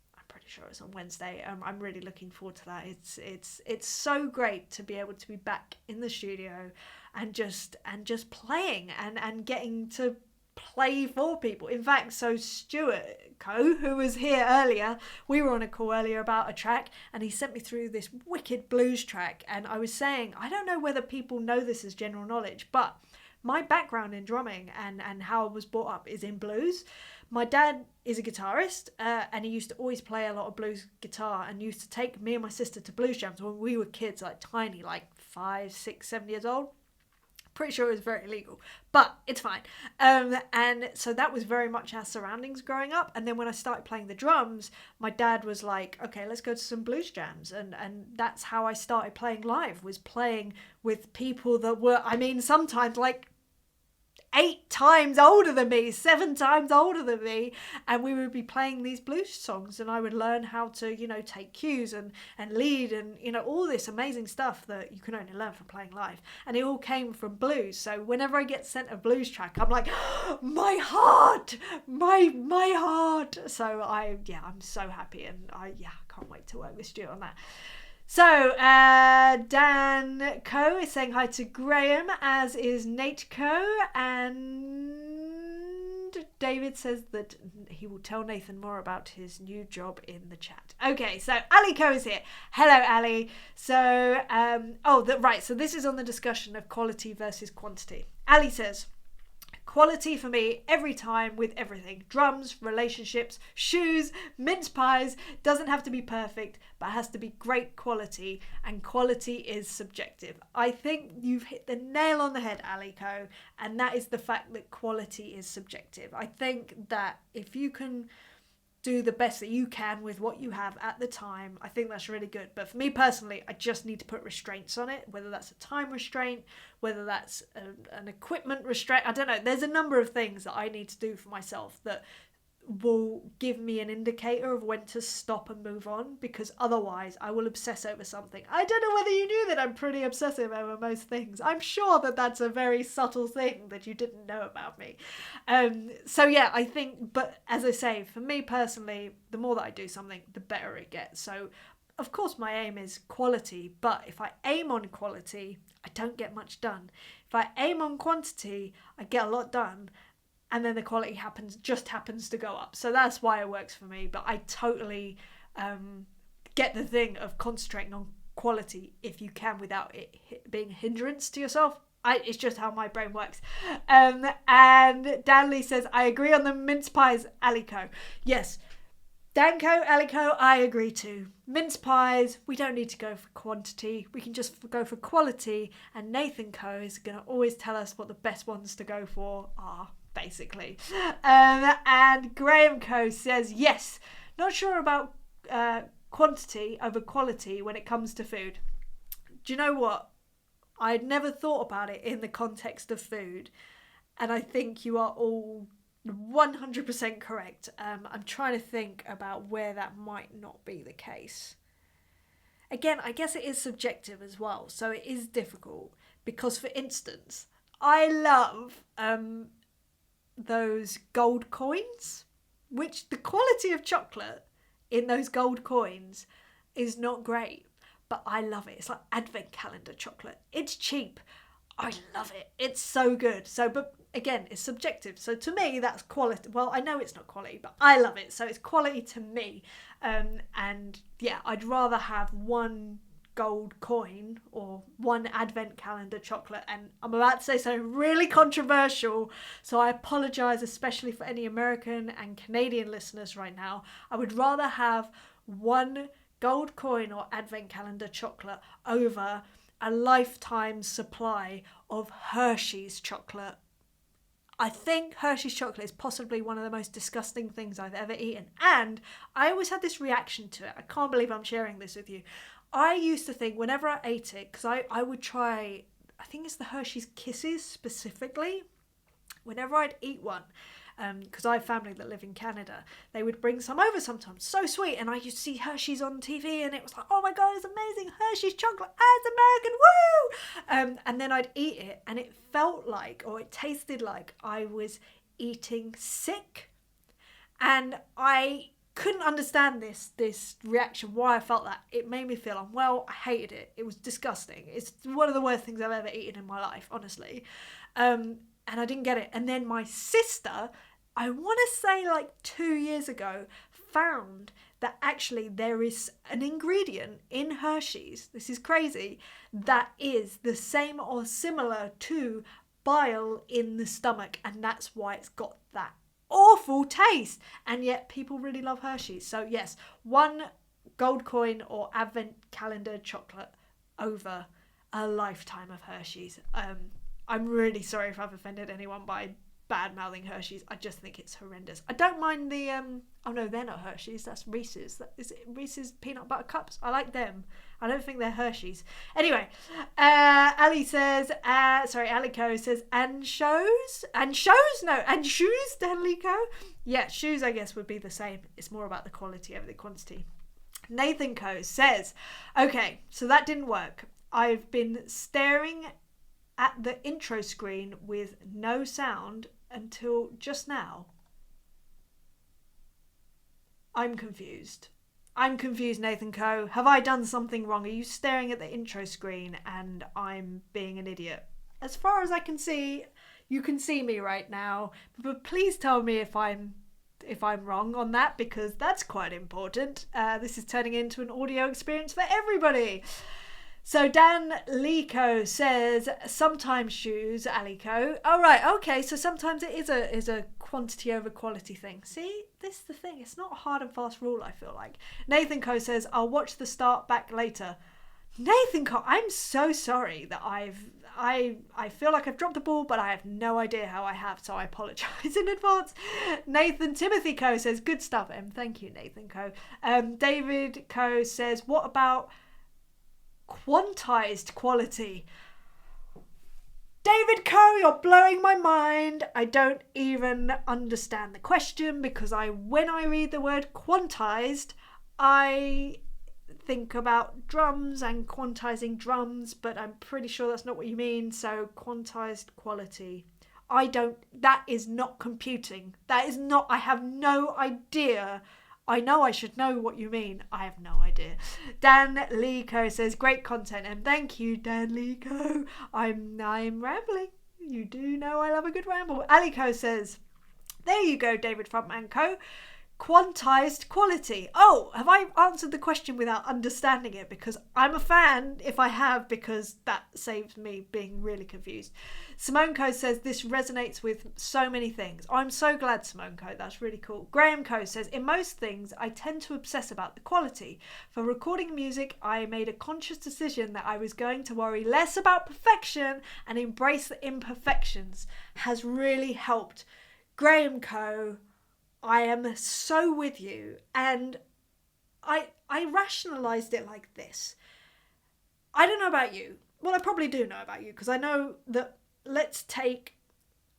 Sure it's on Wednesday. I'm really looking forward to that. It's so great to be able to be back in the studio and just playing and getting to play for people. In fact, so Stuart Coe, who was here earlier, we were on a call earlier about a track and he sent me through this wicked blues track, and I was saying, I don't know whether people know this as general knowledge, but my background in drumming and how I was brought up is in blues. My dad is a guitarist and he used to always play a lot of blues guitar and used to take me and my sister to blues jams when we were kids, like tiny, like 5, 6, 7 years old. Pretty sure it was very illegal, but it's fine. And so that was very much our surroundings growing up. And then when I started playing the drums, my dad was like, okay, let's go to some blues jams. And that's how I started playing live, was playing with people that were, I mean, sometimes like 8 times older than me, 7 times older than me, and we would be playing these blues songs and I would learn how to, you know, take cues and lead and, you know, all this amazing stuff that you can only learn from playing live. And it all came from blues. So whenever I get sent a blues track, I'm like, oh, my heart, my heart. So I'm so happy, and I can't wait to work with Stuart on that. So, Dan Coe is saying hi to Graham, as is Nate Coe, and David says that he will tell Nathan more about his new job in the chat. Okay, so Ali Coe is here. Hello, Ali. So, so this is on the discussion of quality versus quantity. Ali says, quality for me every time with everything. Drums, relationships, shoes, mince pies. Doesn't have to be perfect, but has to be great quality. And quality is subjective. I think you've hit the nail on the head, Ali Coe, and that is the fact that quality is subjective. I think that if you can do the best that you can with what you have at the time, I think that's really good. But for me personally, I just need to put restraints on it, whether that's a time restraint, whether that's an equipment restraint. I don't know. There's a number of things that I need to do for myself that will give me an indicator of when to stop and move on, because otherwise I will obsess over something. I don't know whether you knew that I'm pretty obsessive over most things. I'm sure that that's a very subtle thing that you didn't know about me. So yeah, I think, but as I say, for me personally, the more that I do something, the better it gets. So of course my aim is quality, but if I aim on quality, I don't get much done. If I aim on quantity, I get a lot done. And then the quality happens to go up. So that's why it works for me. But I totally get the thing of concentrating on quality if you can without it being a hindrance to yourself. It's just how my brain works. And Dan Lee says, I agree on the mince pies, Ali Coe. Yes, Dan Coe, Ali Coe, I agree too. Mince pies, we don't need to go for quantity. We can just go for quality. And Nathan Coe is going to always tell us what the best ones to go for are, basically. And Graham Coe says, yes, not sure about quantity over quality when it comes to food. Do you know what? I'd never thought about it in the context of food, and I think you are all 100% correct. I'm trying to think about where that might not be the case. Again, I guess it is subjective as well, so it is difficult, because for instance, I love those gold coins, which the quality of chocolate in those gold coins is not great, but I love it. It's like advent calendar chocolate. It's cheap. I love it. It's so good. So, but again, it's subjective. So to me, that's quality. Well, I know it's not quality, but I love it. So it's quality to me. And yeah, I'd rather have one gold coin or one advent calendar chocolate. And I'm about to say something really controversial, so I apologize, especially for any American and Canadian listeners right now. I would rather have one gold coin or advent calendar chocolate over a lifetime supply of Hershey's chocolate. I think Hershey's chocolate is possibly one of the most disgusting things I've ever eaten. And I always had this reaction to it. I can't believe I'm sharing this with you. I used to think whenever I ate it, because I would try, I think it's the Hershey's Kisses specifically. Whenever I'd eat one, because I have family that live in Canada, they would bring some over sometimes, so sweet, and I used to see Hershey's on TV, and it was like, oh my god, it's amazing, Hershey's chocolate, it's American, woo! And then I'd eat it, and it felt like, or it tasted like, I was eating sick, and I couldn't understand this reaction, why I felt that. It made me feel unwell. I hated it. It was disgusting. It's one of the worst things I've ever eaten in my life, honestly. And I didn't get it. And then my sister, I want to say like 2 years ago, found that actually there is an ingredient in Hershey's, this is crazy, that is the same or similar to bile in the stomach. And that's why it's got that awful taste. And yet people really love Hershey's. So yes, 1 gold coin or advent calendar chocolate over a lifetime of Hershey's. I'm really sorry if I've offended anyone by bad-mouthing Hershey's. I just think it's horrendous. I don't mind the, oh no, they're not Hershey's, that's Reese's. Is it Reese's peanut butter cups? I like them. I don't think they're Hershey's. Anyway, Ali says, Alico says, and shoes, Danlico? Yeah, shoes I guess would be the same. It's more about the quality over the quantity. Nathan Co says, okay, so that didn't work. I've been staring at the intro screen with no sound until just now. I'm confused. Nathan Co. Have I done something wrong? Are you staring at the intro screen and I'm being an idiot? As far as I can see, you can see me right now, but please tell me if I'm wrong on that, because that's quite important. This is turning into an audio experience for everybody. So Dan Lico says, sometimes shoes, Alico. Oh, right, okay, so sometimes it is a quantity over quality thing. See, this is the thing. It's not a hard and fast rule, I feel like. Nathan Co says, I'll watch the start back later. Nathan Co, I'm so sorry that I feel like I've dropped the ball, but I have no idea how I have, so I apologise in advance. Nathan Timothy Co says, good stuff, Em. Thank you, Nathan Co. David Co says, what about quantized quality? David Co, you're blowing my mind. I don't even understand the question, because when I read the word quantized, I think about drums and quantizing drums, but I'm pretty sure that's not what you mean. So quantized quality, that is not computing. That is not, I have no idea. I know I should know what you mean. I have no idea. Dan Lico says, great content, and thank you, Dan Lico. I'm rambling. You do know I love a good ramble. Alico says, there you go, David Frontman Co. Quantized quality. Oh, have I answered the question without understanding it? Because I'm a fan if I have, because that saves me being really confused. Simone Co says, this resonates with so many things. I'm so glad, Simone Co. That's really cool. Graham Co says, in most things, I tend to obsess about the quality. For recording music, I made a conscious decision that I was going to worry less about perfection and embrace the imperfections. Has really helped. Graham Co, I am so with you, and I rationalised it like this. I don't know about you. Well, I probably do know about you, because I know that, let's take,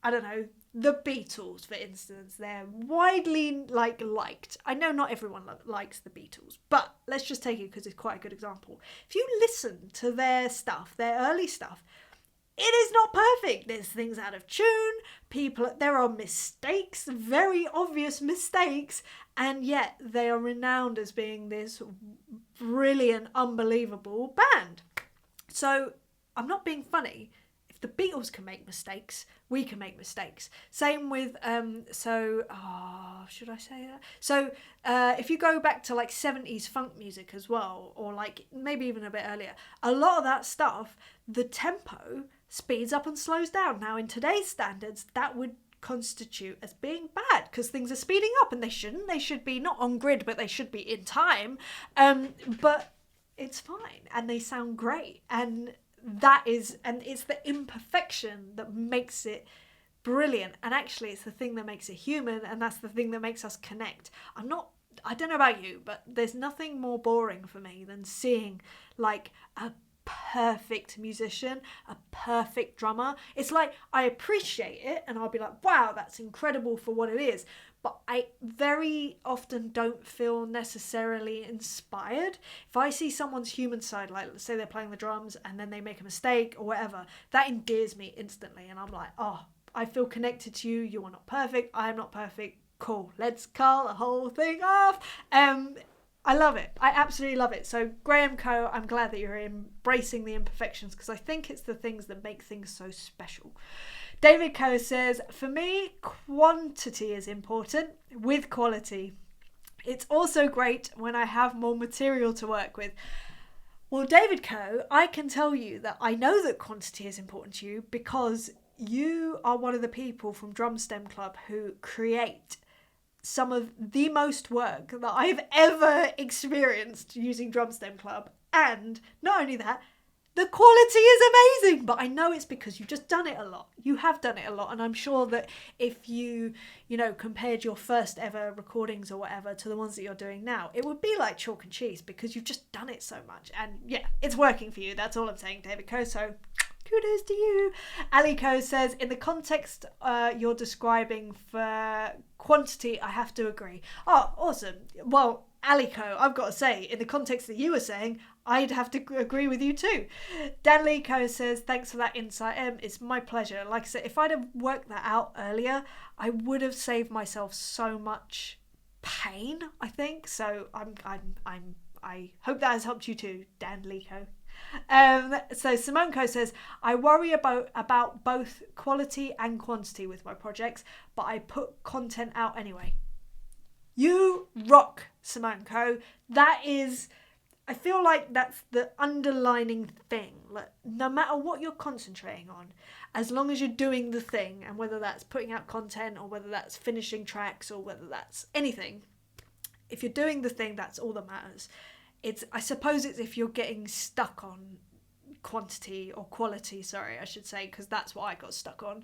I don't know, the Beatles, for instance. They're widely liked. I know not everyone likes the Beatles, but let's just take it because it's quite a good example. If you listen to their stuff, their early stuff, it is not perfect. There's things out of tune. There are mistakes, very obvious mistakes, and yet they are renowned as being this brilliant, unbelievable band. So I'm not being funny. If the Beatles can make mistakes, we can make mistakes. Same with should I say that? So if you go back to like 70s funk music as well, or like maybe even a bit earlier, a lot of that stuff, the tempo speeds up and slows down. Now in today's standards, that would constitute as being bad, because things are speeding up, and they shouldn't. They should be not on grid, but they should be in time. But it's fine, and they sound great, and it's the imperfection that makes it brilliant. And actually, it's the thing that makes it human, and that's the thing that makes us connect. I don't know about you, but there's nothing more boring for me than seeing like a perfect musician, a perfect drummer. It's like I appreciate it and I'll be like, wow, that's incredible for what it is. But I very often don't feel necessarily inspired. If I see someone's human side, like let's say they're playing the drums and then they make a mistake or whatever, that endears me instantly. And I'm like, oh, I feel connected to you. You are not perfect. I am not perfect. Cool. Let's call the whole thing off. I love it. I absolutely love it. So Graham Coe, I'm glad that you're embracing the imperfections because I think it's the things that make things so special. David Coe says, for me, quantity is important with quality. It's also great when I have more material to work with. Well, David Coe, I can tell you that I know that quantity is important to you because you are one of the people from Drum STEM Club who create some of the most work that I've ever experienced using Drum STEM Club. And not only that, the quality is amazing, but I know it's because you've just done it a lot. You have done it a lot, and I'm sure that if you compared your first ever recordings or whatever to the ones that you're doing now, it would be like chalk and cheese because you've just done it so much. And yeah, it's working for you. That's all I'm saying, David Coe. So kudos to you. Ali Coe says, in the context you're describing for quantity, I have to agree. Oh, awesome. Well, Ali Coe, I've got to say, in the context that you were saying, I'd have to agree with you too. Dan Lee Coe says, thanks for that insight, Em. It's my pleasure. Like I said, if I'd have worked that out earlier, I would have saved myself so much pain, I think. So I hope that has helped you too, Dan Lee Coe. So Simone Coe says, I worry about both quality and quantity with my projects, but I put content out anyway. You rock, Simone Coe. That is, I feel like that's the underlining thing. Like, no matter what you're concentrating on, as long as you're doing the thing, and whether that's putting out content or whether that's finishing tracks or whether that's anything, if you're doing the thing, that's all that matters. I suppose it's if you're getting stuck on quantity or quality, sorry, I should say, because that's what I got stuck on,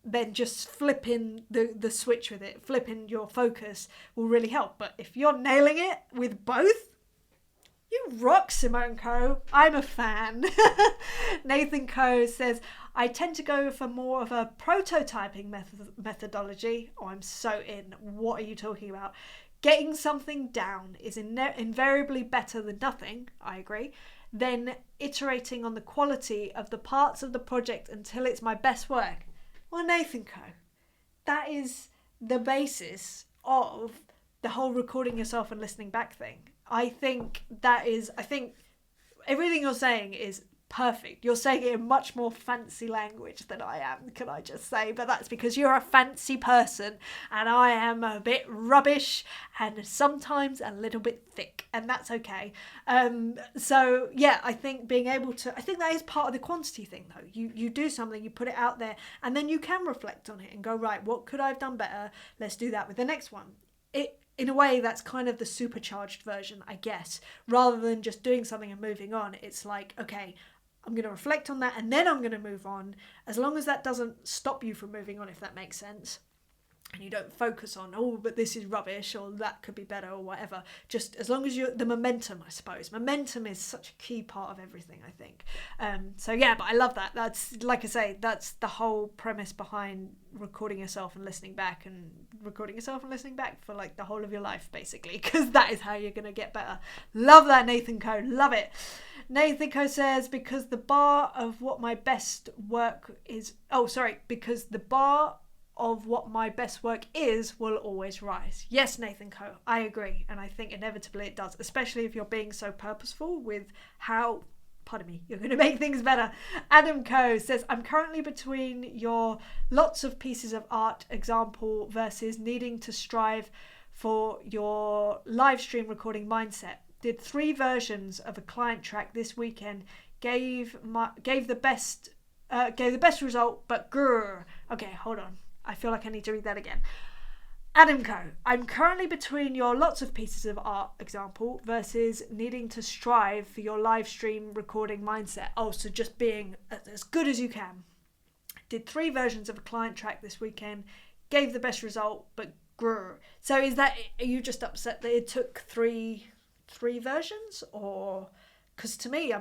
then just flipping the switch with it, flipping your focus will really help. But if you're nailing it with both, you rock, Simone Coe. I'm a fan. Nathan Coe says, I tend to go for more of a prototyping methodology. Oh, I'm so in. What are you talking about? Getting something down is invariably better than nothing, I agree. Then iterating on the quality of the parts of the project until it's my best work. Well, Nathan Coe, that is the basis of the whole recording yourself and listening back thing. I think everything you're saying is perfect. You're saying it in much more fancy language than I am, can I just say? But that's because you're a fancy person and I am a bit rubbish and sometimes a little bit thick, and that's okay. So yeah, I think I think that is part of the quantity thing though. You do something, you put it out there, and then you can reflect on it and go, right, what could I have done better? Let's do that with the next one. In a way, that's kind of the supercharged version, I guess. Rather than just doing something and moving on, it's like, okay, I'm going to reflect on that and then I'm going to move on. As long as that doesn't stop you from moving on, if that makes sense. And you don't focus on, oh, but this is rubbish or that could be better or whatever. Just as long as the momentum, I suppose. Momentum is such a key part of everything, I think. So yeah, but I love that. That's, like I say, that's the whole premise behind recording yourself and listening back for like the whole of your life, basically, because that is how you're going to get better. Love that, Nathan Coe. Love it. Nathan Coe says, because the bar of what my best work is, because the bar of what my best work is will always rise. Yes, Nathan Coe, I agree. And I think inevitably it does, especially if you're being so purposeful with how, you're going to make things better. Adam Coe says, I'm currently between your lots of pieces of art example versus needing to strive for your live stream recording mindset. Did 3 versions of a client track this weekend, gave the best result, but grrr. Okay, hold on. I feel like I need to read that again. Adam Coe, I'm currently between your lots of pieces of art example versus needing to strive for your live stream recording mindset. Oh, so just being as good as you can. did 3 versions of a client track this weekend, gave the best result, but grr. So are you just upset that it took three versions? Or, because to me, I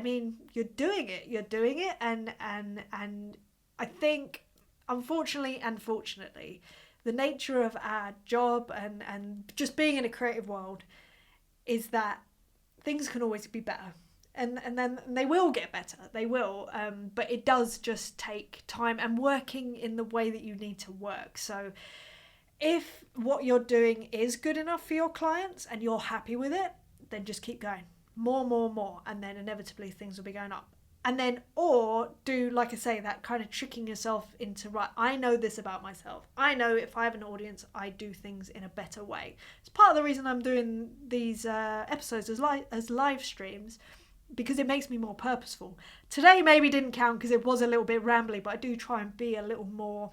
mean, you're doing it, and I think, unfortunately and fortunately, the nature of our job and just being in a creative world is that things can always be better. And then they will get better, they will, but it does just take time and working in the way that you need to work. So if what you're doing is good enough for your clients and you're happy with it, then just keep going. More, and then inevitably things will be going up. And then, or do, like I say, that kind of tricking yourself into, right, I know this about myself. I know if I have an audience, I do things in a better way. It's part of the reason I'm doing these episodes as live streams, because it makes me more purposeful. Today maybe didn't count because it was a little bit rambly, but I do try and be a little more,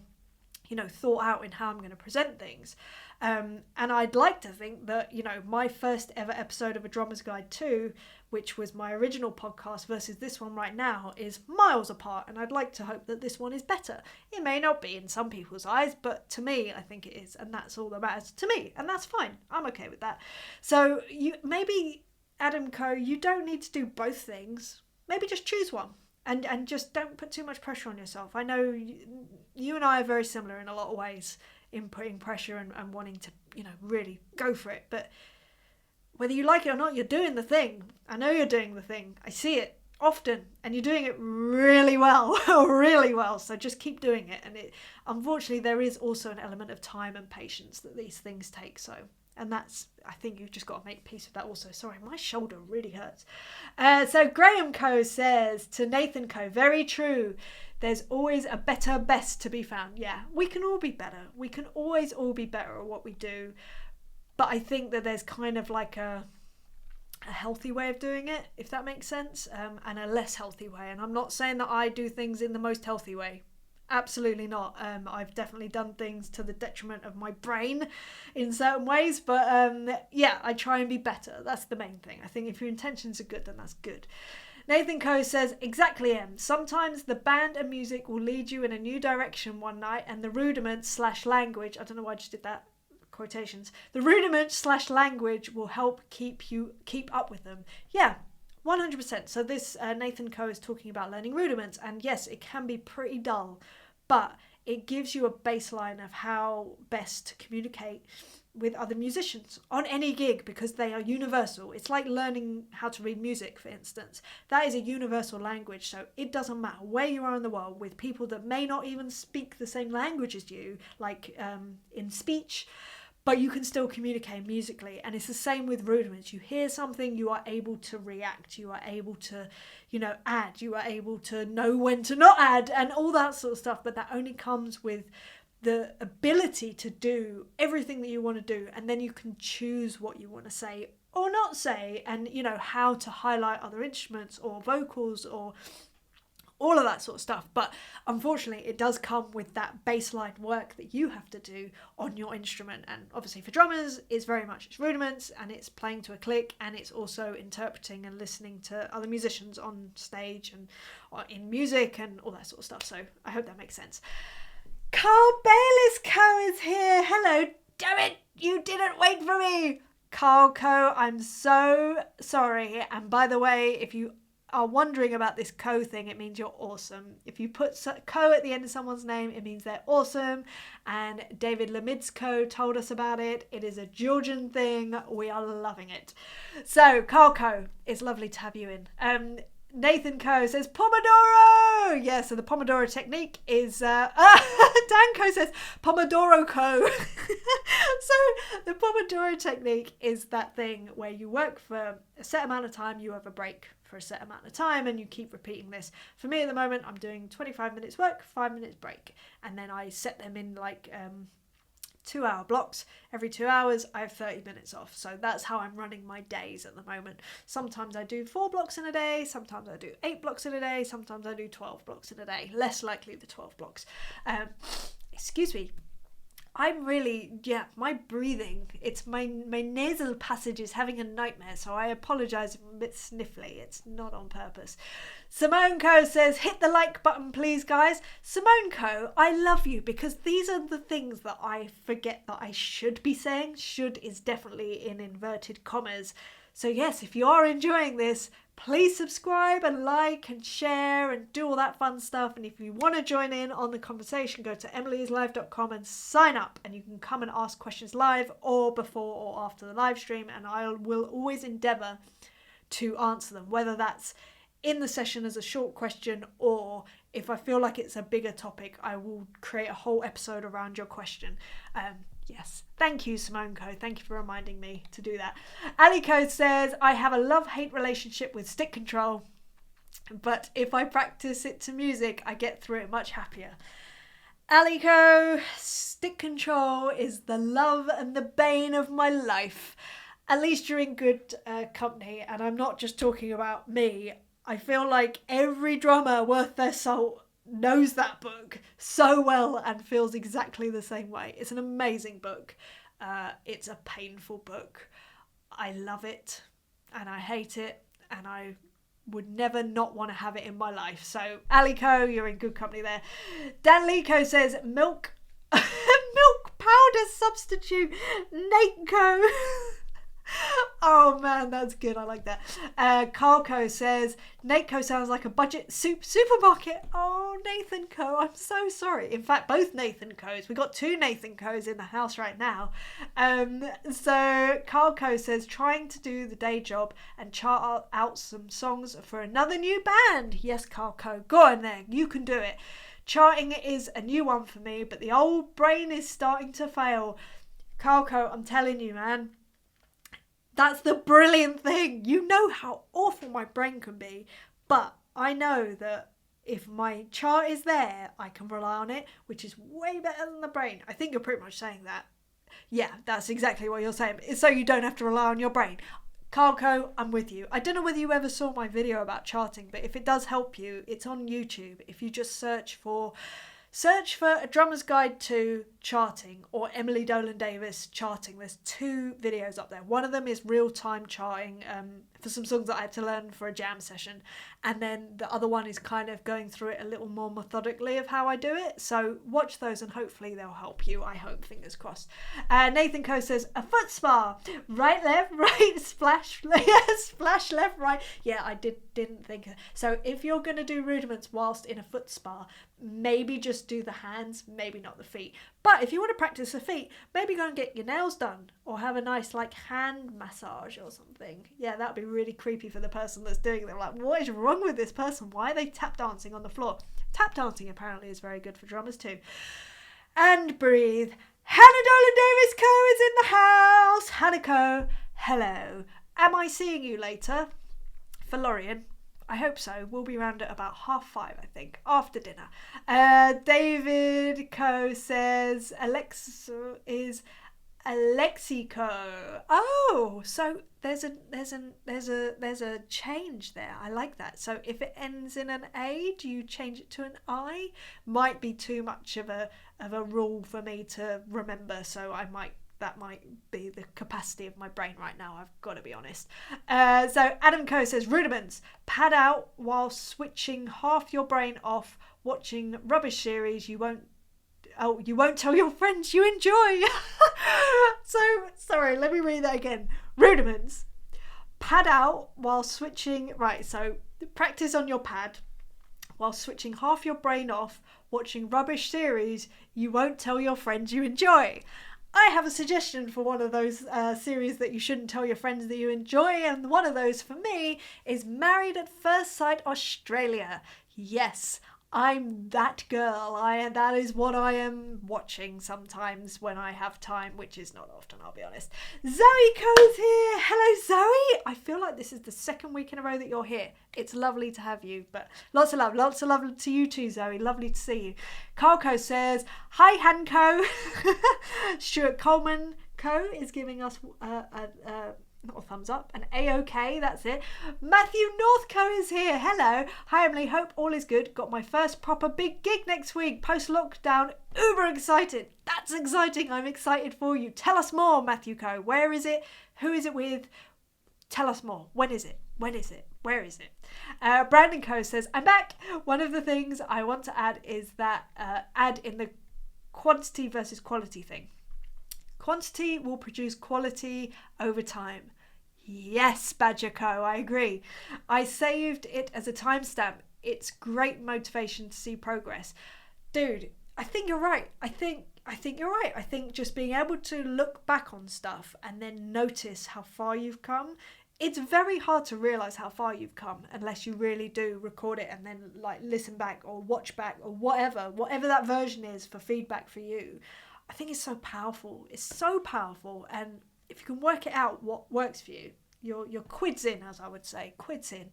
thought out in how I'm going to present things. And I'd like to think that, my first ever episode of A Drummer's Guide 2, which was my original podcast versus this one right now, is miles apart. And I'd like to hope that this one is better. It may not be in some people's eyes, but to me, I think it is. And that's all that matters to me. And that's fine. I'm okay with that. So maybe, Adam Coe, you don't need to do both things. Maybe just choose one. And just don't put too much pressure on yourself. I know you and I are very similar in a lot of ways in putting pressure and wanting to, really go for it. But whether you like it or not, you're doing the thing. I know you're doing the thing. I see it often, and you're doing it really well, really well. So just keep doing it. And unfortunately, there is also an element of time and patience that these things take. And that's, I think you've just got to make peace with that also. Sorry, my shoulder really hurts. So Graham Coe says to Nathan Coe, very true. There's always a better best to be found. Yeah, we can all be better. We can always all be better at what we do. But I think that there's kind of like a healthy way of doing it, if that makes sense, and a less healthy way. And I'm not saying that I do things in the most healthy way. Absolutely not. I've definitely done things to the detriment of my brain in certain ways, but I try and be better. That's the main thing. I think if your intentions are good, then that's good. Nathan Coe says, exactly, Em. Sometimes the band and music will lead you in a new direction one night, and the rudiments / language, I don't know why I just did that, quotations, the rudiments / language will help keep up with them. Yeah. 100%. So this Nathan Coe is talking about learning rudiments, and yes, it can be pretty dull, but it gives you a baseline of how best to communicate with other musicians on any gig, because they are universal. It's like learning how to read music, for instance. That is a universal language, so it doesn't matter where you are in the world with people that may not even speak the same language as you, like in speech, but you can still communicate musically. And it's the same with rudiments. You hear something, you are able to react, you are able to, add, you are able to know when to not add, and all that sort of stuff. But that only comes with the ability to do everything that you want to do, and then you can choose what you want to say or not say, and how to highlight other instruments or vocals or all of that sort of stuff. But unfortunately, it does come with that baseline work that you have to do on your instrument. And obviously for drummers, it's very much it's rudiments, and it's playing to a click, and it's also interpreting and listening to other musicians on stage and in music and all that sort of stuff. So I hope that makes sense. Carl Bayliss Coe is here. Hello. Damn it, you didn't wait for me. Carl Coe, I'm so sorry. And by the way, if you are wondering about this Coe thing, it means you're awesome. If you put Coe at the end of someone's name, it means they're awesome. And David Lemidsko told us about it. It is a Georgian thing. We are loving it. So, Carl Coe, it's lovely to have you in. Nathan Coe says, Pomodoro! Yeah, so the Pomodoro Technique is... Dan Coe says, Pomodoro Coe. So the Pomodoro Technique is that thing where you work for a set amount of time, you have a break for a set amount of time, and you keep repeating this. For me at the moment, I'm doing 25 minutes work, 5 minutes break. And then I set them in like 2-hour blocks. Every 2 hours, I have 30 minutes off. So that's how I'm running my days at the moment. Sometimes I do 4 blocks in a day. Sometimes I do 8 blocks in a day. Sometimes I do 12 blocks in a day. Less likely the 12 blocks. Excuse me. I'm really, my breathing, it's my nasal passage is having a nightmare, so I apologise if I'm a bit sniffly. It's not on purpose. Simone Co says, hit the like button, please, guys. Simone Co, I love you, because these are the things that I forget that I should be saying. Should is definitely in inverted commas. So yes, if you are enjoying this, please subscribe and like and share and do all that fun stuff. And if you want to join in on the conversation, go to emilyslive.com and sign up, and you can come and ask questions live or before or after the live stream, and I will always endeavour to answer them, whether that's in the session as a short question, or if I feel like it's a bigger topic, I will create a whole episode around your question. Yes, thank you, Simone Co. Thank you for reminding me to do that. Ali Co says, I have a love-hate relationship with stick control, but if I practice it to music, I get through it much happier. Ali Co, stick control is the love and the bane of my life. At least you're in good company, and I'm not just talking about me. I feel like every drummer worth their salt knows that book so well and feels exactly the same way. It's an amazing book. It's a painful book. I love it and I hate it, and I would never not want to have it in my life. So Alico, you're in good company there. Dan Lico says milk powder substitute. Nateco. Oh man, that's good. I like that. Carco says Nateco sounds like a budget supermarket. Oh, Nathan Co, I'm so sorry. In fact, both Nathan Co's. We got two Nathan Co's in the house right now. So Carco says trying to do the day job and chart out some songs for another new band. Yes, Carco, go on there. You can do it. Charting is a new one for me, but the old brain is starting to fail. Carco, I'm telling you, man. That's the brilliant thing. You know how awful my brain can be, but I know that if my chart is there, I can rely on it, which is way better than the brain. I think you're pretty much saying that. Yeah, that's exactly what you're saying. So you don't have to rely on your brain. Carco, I'm with you. I don't know whether you ever saw my video about charting, but if it does help you, it's on YouTube. If you just search for A Drummer's Guide to Charting or Emily Dolan Davis Charting. There's two videos up there. One of them is real-time charting for some songs that I had to learn for a jam session. And then the other one is kind of going through it a little more methodically of how I do it. So watch those and hopefully they'll help you. I hope, fingers crossed. Nathan Coe says, a foot spa. Right, left, right, splash, splash, left, right. Yeah, I didn't think. So if you're going to do rudiments whilst in a foot spa, maybe just do the hands, maybe not the feet. But if you want to practice the feet, maybe go and get your nails done or have a nice hand massage or something. Yeah, that'd be really creepy for the person that's doing it. They're like, what is wrong with this person? Why are they tap dancing on the floor? Tap dancing apparently is very good for drummers too. And breathe. Hannah Dolan Davis Co is in the house. Hannah Co, hello. Am I seeing you later? For Lorien. I hope so. We'll be around at about 5:30, I think, after dinner. David Co says Alexa is Alexico. Oh, so there's a change there. I like that. So if it ends in an A, do you change it to an I? Might be too much of a rule for me to remember. So that might be the capacity of my brain right now, I've got to be honest. So Adam Coe says, rudiments, pad out while switching half your brain off, watching rubbish series you won't tell your friends you enjoy. So, sorry, let me read that again. Rudiments, pad out while switching, right, so practice on your pad while switching half your brain off, watching rubbish series you won't tell your friends you enjoy. I have a suggestion for one of those series that you shouldn't tell your friends that you enjoy, and one of those for me is Married at First Sight Australia. Yes, I'm that girl. That is what I am watching sometimes when I have time, which is not often, I'll be honest. Zoe Coe's here. Hello, Zoe. I feel like this is the second week in a row that you're here. It's lovely to have you, but lots of love to you too, Zoe. Lovely to see you. Carco says, hi, Hanco. Stuart Coleman Co is giving us not a thumbs up. And A-OK, that's it. Matthew Northcote is here. Hello. Hi, Emily. Hope all is good. Got my first proper big gig next week. Post-lockdown. Uber excited. That's exciting. I'm excited for you. Tell us more, Matthew Co. Where is it? Who is it with? Tell us more. When is it? When is it? Where is it? Brandon Co says, I'm back. One of the things I want to add is that add in the quantity versus quality thing. Quantity will produce quality over time. Yes, Badger Co, I agree. I saved it as a timestamp. It's great motivation to see progress. Dude, I think you're right. I think you're right. I think just being able to look back on stuff and then notice how far you've come. It's very hard to realise how far you've come unless you really do record it and then like listen back or watch back or whatever that version is for feedback for you. I think it's so powerful. It's so powerful, and if you can work it out what works for you, you're quids in, as I would say, quids in.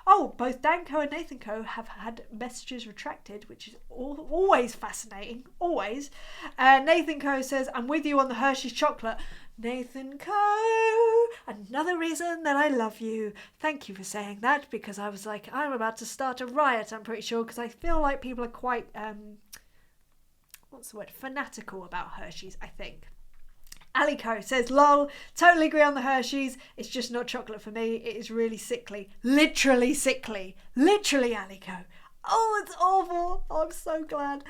Oh, both Dan Co and Nathan Co have had messages retracted, which is always fascinating, always. Nathan Co says, I'm with you on the Hershey's chocolate. Nathan Co, another reason that I love you. Thank you for saying that, because I was like, I'm about to start a riot, I'm pretty sure, because I feel like people are quite, fanatical about Hershey's, I think. Alico says, lol, totally agree on the Hershey's. It's just not chocolate for me. It is really sickly. Literally sickly. Literally, Alico. Oh, it's awful. Oh, I'm so glad.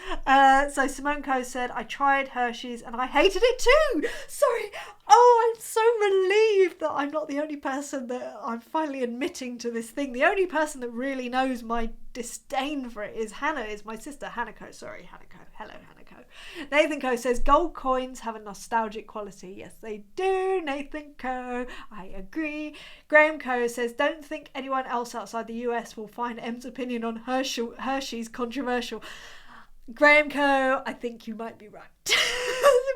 So Simone Co said, I tried Hershey's and I hated it too. Sorry. Oh, I'm so relieved that I'm not the only person that I'm finally admitting to this thing. The only person that really knows my disdain for it is Hannah, is my sister, Hannah Co. Sorry, Hannah Co. Hello, Hannah Co. Nathan Co says, gold coins have a nostalgic quality. Yes, they do, Nathan Co. I agree. Graham Co says, don't think anyone else outside the US will find M's opinion on Hershey's controversial. Graham Co, I think you might be right.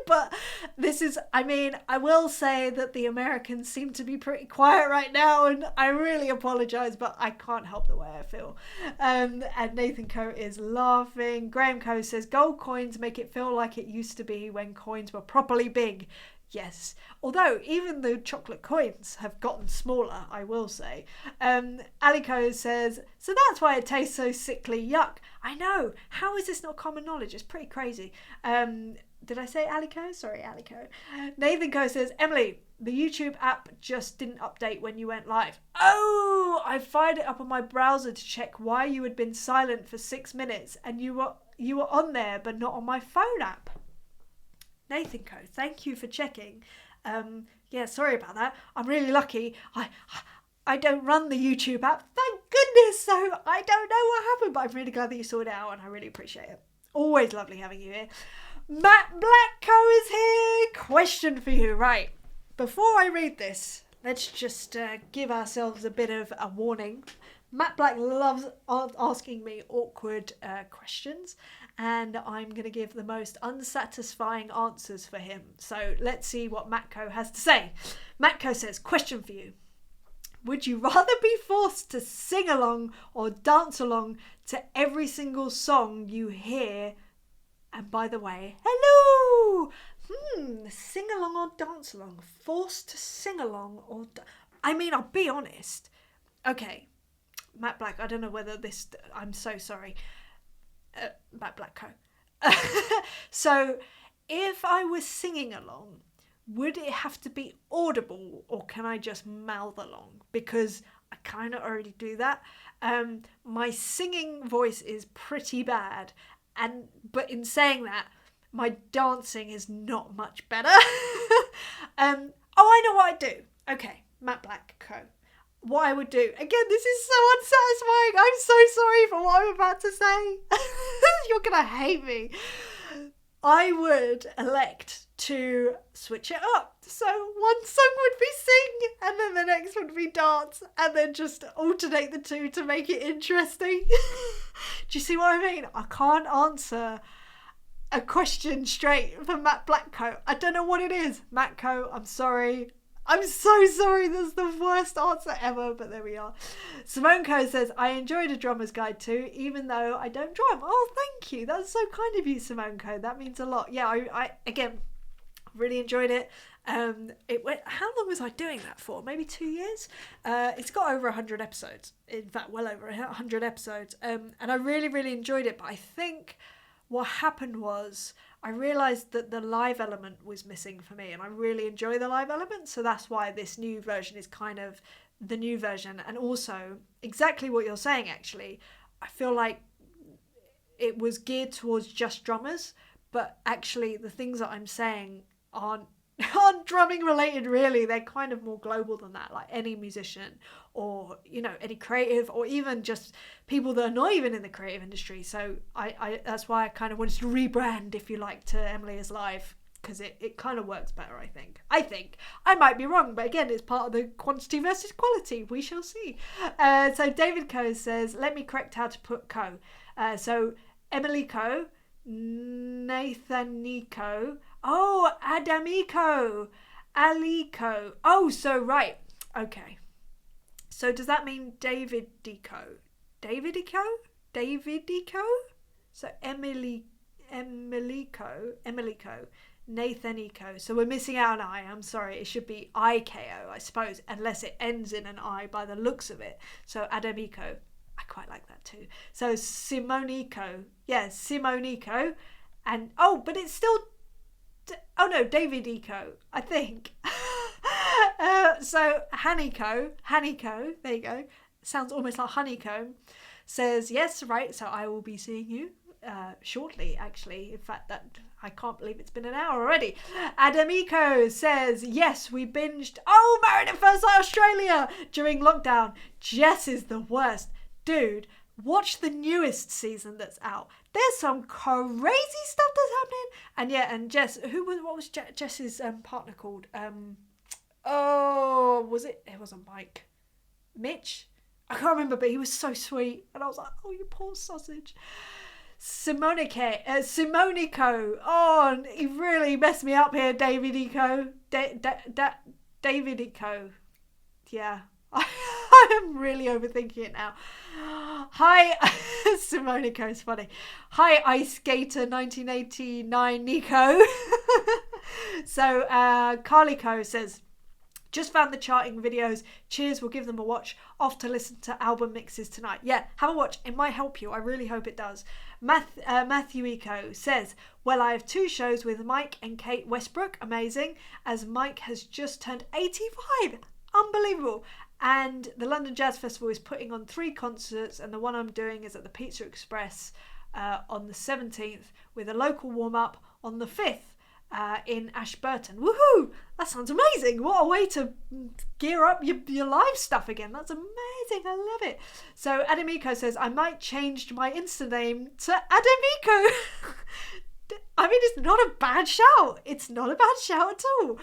But this is, I mean, I will say that the Americans seem to be pretty quiet right now, and I really apologise, but I can't help the way I feel. And Nathan Co is laughing. Graham Co says, gold coins make it feel like it used to be when coins were properly big. Yes, although even the chocolate coins have gotten smaller, I will say. Alico says, so that's why it tastes so sickly. Yuck. I know. How is this not common knowledge? It's pretty crazy. Did I say Alico? Sorry, Alico. Nathan Co says, Emily, the YouTube app just didn't update when you went live. Oh, I fired it up on my browser to check why you had been silent for 6 minutes and you were on there but not on my phone app. Nathan Co, thank you for checking. Yeah, sorry about that. I'm really lucky. I don't run the YouTube app, thank goodness, so I don't know what happened, but I'm really glad that you sorted it out and I really appreciate it. Always lovely having you here. Matt Black Co is here. Question for you. Right, before I read this, let's just give ourselves a bit of a warning. Matt Black loves asking me awkward questions, and I'm going to give the most unsatisfying answers for him. So let's see what Matt Co has to say. Matt Co says, question for you. Would you rather be forced to sing along or dance along to every single song you hear? And by the way, hello! Sing along or dance along? Forced to sing along or... I mean, I'll be honest. Okay, Matt Black, I don't know whether this... I'm so sorry. Matt Black Co. So, if I was singing along, would it have to be audible or can I just mouth along? Because I kind of already do that. My singing voice is pretty bad. But in saying that, my dancing is not much better. I know what I'd do. Okay, Matt Black Co. What I would do. Again, this is so unsatisfying. I'm so sorry for what I'm about to say. You're going to hate me. I would elect to switch it up. So one song would be sing and then the next would be dance and then just alternate the two to make it interesting. Do you see what I mean? I can't answer a question straight for Matt Black Co. I don't know what it is. Matt Co, I'm sorry. I'm so sorry. That's the worst answer ever, but there we are. Simone Co says, I enjoyed A Drummer's Guide too, even though I don't drum. Oh, thank you. That's so kind of you, Simone Co. That means a lot. Yeah, I again, really enjoyed it. It went. How long was I doing that for? Maybe 2 years. It's got over 100 episodes. In fact, well over 100 episodes. And I really, really enjoyed it. But I think what happened was I realised that the live element was missing for me, and I really enjoy the live element. So that's why this new version is kind of the new version. And also, exactly what you're saying. Actually, I feel like it was geared towards just drummers, but actually the things that I'm saying aren't drumming related really. They're kind of more global than that, like any musician or, you know, any creative, or even just people that are not even in the creative industry. So I that's why I kind of wanted to rebrand, if you like, to Emily is Live, because it kind of works better. I think I might be wrong, but again, it's part of the quantity versus quality. We shall see. So David Coe says, let me correct how to put Coe. So Emily Coe, Nathanico, oh, Adamico, Alico. Oh, so right. Okay. So does that mean Davidico? Davidico? So Emilico, Nathanico. So we're missing out an I. I'm sorry. It should be IKO, I suppose, unless it ends in an I by the looks of it. So Adamico. I quite like that too. So Simonico. Yeah, Simonico. And, oh, but it's still... Oh no, Davidico, I think. So Haniko, there you go. Sounds almost like honeycomb. Says, yes, right, so I will be seeing you shortly, actually. In fact, that I can't believe it's been an hour already. Adamico says, yes, we binged, oh, Married at First Sight Australia during lockdown. Jess is the worst. Dude, watch the newest season that's out. There's some crazy stuff that's happening. And yeah, and Jess, what was Jess's partner called? Was it? It wasn't Mike. Mitch? I can't remember, but he was so sweet. And I was like, oh, you poor sausage. Simonico. Oh, he really messed me up here, Davidico. Davidico. Yeah. I am really overthinking it now. Hi, Simonico is funny. Hi, Ice Skater 1989 Nico. So Carlico says, just found the charting videos. Cheers, we'll give them a watch. Off to listen to album mixes tonight. Yeah, have a watch. It might help you. I really hope it does. Matthew Eco says, well, I have 2 shows with Mike and Kate Westbrook. Amazing. As Mike has just turned 85. Unbelievable. And the London Jazz Festival is putting on 3 concerts, and the one I'm doing is at the Pizza Express on the 17th, with a local warm-up on the 5th in Ashburton. Woohoo! That sounds amazing. What a way to gear up your live stuff again. That's amazing. I love it. So Adamico says, I might change my Insta name to Adamico. I mean, it's not a bad shout. It's not a bad shout at all.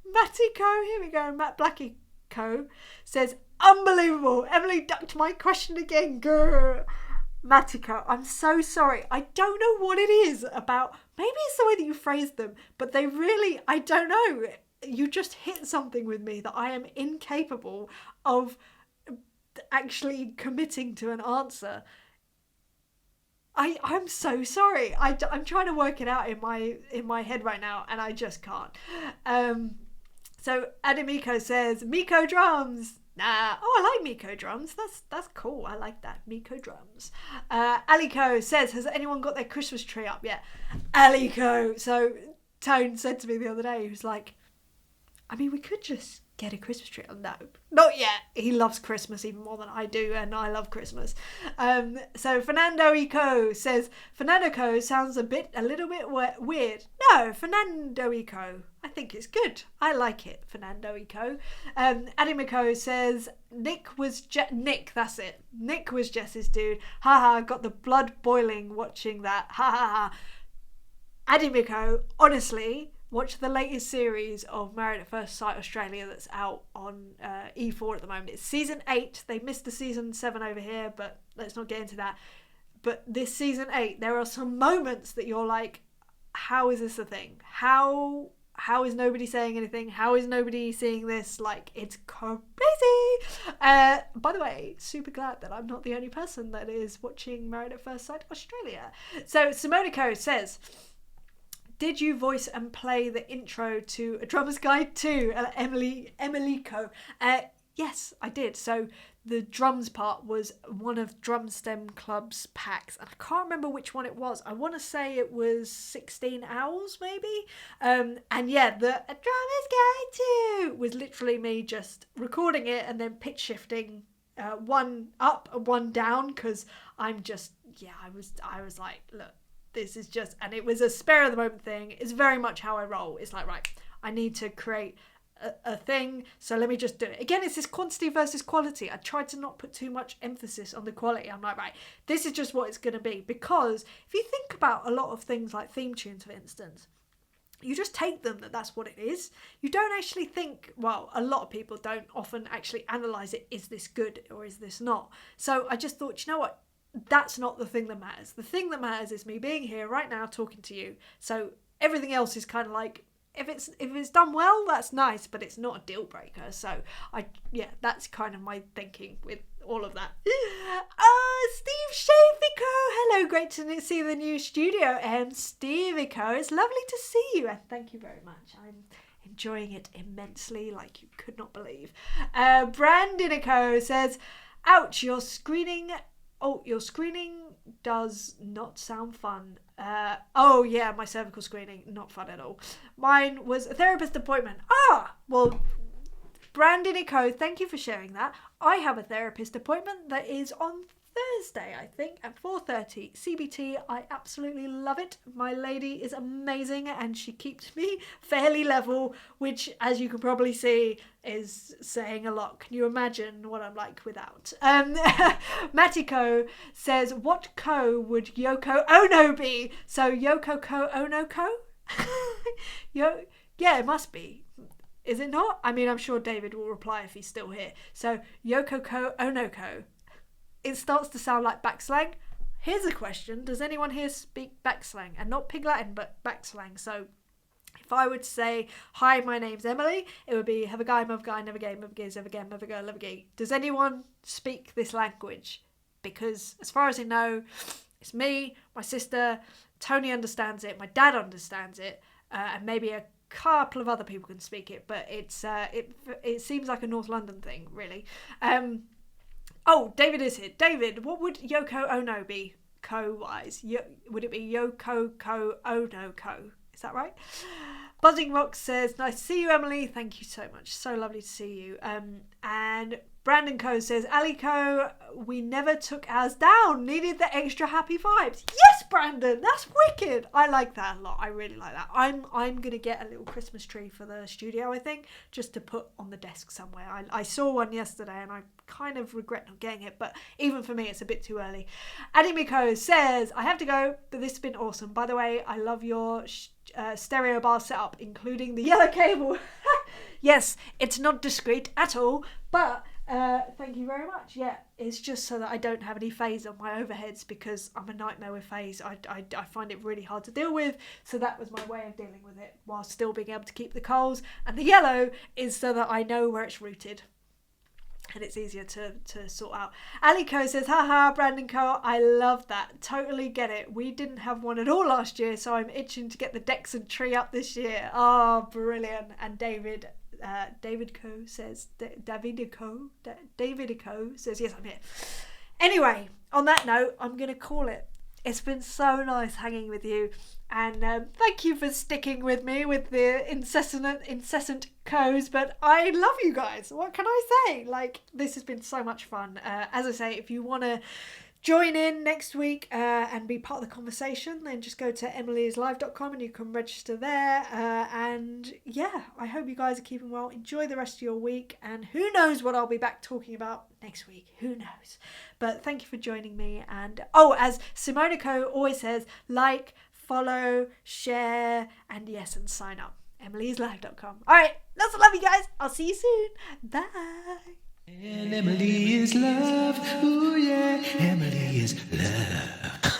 Matty Co, here we go, Matt Blackie Co says, unbelievable. Emily ducked my question again. Grr. Matty Co, I'm so sorry. I don't know what it is about. Maybe it's the way that you phrased them, but they really, I don't know. You just hit something with me that I am incapable of actually committing to an answer. I'm so sorry. I'm trying to work it out in my head right now, and I just can't. So Adamico says, Miko drums. Nah. Oh, I like Miko drums. That's cool. I like that. Miko drums. Alico says, has anyone got their Christmas tree up yet? Alico. So Tone said to me the other day, he was like, I mean, we could just get a Christmas tree. Oh, no, not yet. He loves Christmas even more than I do, and I love Christmas. So Fernando Eco says, Fernando Co sounds a little bit weird. No, Fernando Eco, I think it's good. I like it, Fernando Eco. Adimico says, Nick, that's it. Nick was Jess's dude. Haha, got the blood boiling watching that. Ha ha ha. Adimico, honestly, watch the latest series of Married at First Sight Australia that's out on E4 at the moment. It's season 8. They missed the season 7 over here, but let's not get into that. But this season 8, there are some moments that you're like, how is this a thing? How is nobody saying anything? How is nobody seeing this? Like, it's crazy. By the way, super glad that I'm not the only person that is watching Married at First Sight Australia. So Simonico says, did you voice and play the intro to A Drummer's Guide to Emily Co? Yes, I did. So the drums part was one of Drum Stem Club's packs, and I can't remember which one it was. I want to say it was 16 hours maybe. And yeah, the A Drummer's Guide to was literally me just recording it and then pitch shifting one up and one down, because I'm just, I was like, look, this is just, and it was a spare of the moment thing. It's very much how I roll. It's like, right, I need to create a thing, so let me just do it. Again, it's this quantity versus quality. I tried to not put too much emphasis on the quality. I'm like, right, this is just what it's going to be. Because if you think about a lot of things like theme tunes, for instance, you just take them that's what it is. You don't actually think, well, a lot of people don't often actually analyse it, is this good or is this not? So I just thought, you know what, that's not the thing that matters. The thing that matters is me being here right now talking to you. So everything else is kind of like, if it's done well, that's nice, but it's not a deal breaker. So that's kind of my thinking with all of that. Steve Shafico, hello, great to see the new studio. Stevico, it's lovely to see you, and thank you very much. I'm enjoying it immensely, like you could not believe. Brandinico says, ouch, your screening does not sound fun. My cervical screening, not fun at all. Mine was a therapist appointment. Well, Brandinico, thank you for sharing that. I have a therapist appointment that is on Thursday, I think, at 4:30 CBT. I absolutely love it. My lady is amazing and she keeps me fairly level, which, as you can probably see, is saying a lot. Can you imagine what I'm like without? Matiko says, what co would Yoko Ono be? So Yoko Ko Ono Ko? Yeah, it must be. Is it not? I mean, I'm sure David will reply if he's still here. So Yoko Ko Ono Ko. It starts to sound like Backslang. Here's a question. Does anyone here speak Backslang? And not Pig Latin, but Backslang. So if I would say, hi, my name's Emily, it would be have a guy, mother guy, never gay, mother gays, ever gay, mother girl, never gay. Does anyone speak this language? Because as far as I know, it's me, my sister, Tony understands it, my dad understands it, and maybe a couple of other people can speak it, but it's it seems like a North London thing, really. David is here. David, what would Yoko Ono be co-wise? Would it be Yoko Ko Ono Ko? Is that right? Buzzing Rock says, nice to see you, Emily. Thank you so much. So lovely to see you. And Brandon Co says, Ali Co, we never took ours down. Needed the extra happy vibes. Yes, Brandon, that's wicked. I like that a lot. I really like that. I'm going to get a little Christmas tree for the studio, I think, just to put on the desk somewhere. I saw one yesterday and I kind of regret not getting it, but even for me, it's a bit too early. Animiko says, I have to go, but this has been awesome. By the way, I love your stereo bar setup, including the yellow cable. Yes, it's not discreet at all, but thank you very much. Yeah, it's just so that I don't have any phase on my overheads, because I'm a nightmare with phase. I find it really hard to deal with, so that was my way of dealing with it while still being able to keep the coals. And the yellow is so that I know where it's rooted and it's easier to sort out. Ali Co says, haha, Brandon Co, I love that. Totally get it. We didn't have one at all last year, so I'm itching to get the Dexon tree up this year. Oh, brilliant. And David Co says, David Co says, yes, I'm here. Anyway, on that note, I'm going to call it. It's been so nice hanging with you, and thank you for sticking with me with the incessant co's, but I love you guys. What can I say? Like, this has been so much fun. As I say, if you want to join in next week and be part of the conversation, then just go to emilyslive.com and you can register there. And yeah, I hope you guys are keeping well. Enjoy the rest of your week, and who knows what I'll be back talking about next week. Who knows? But thank you for joining me. And as Simonico always says, like, follow, share, and yes, and sign up. emilyslive.com. All right, lots of love, you guys. I'll see you soon. Bye. And Emily is love, ooh yeah, Emily is love.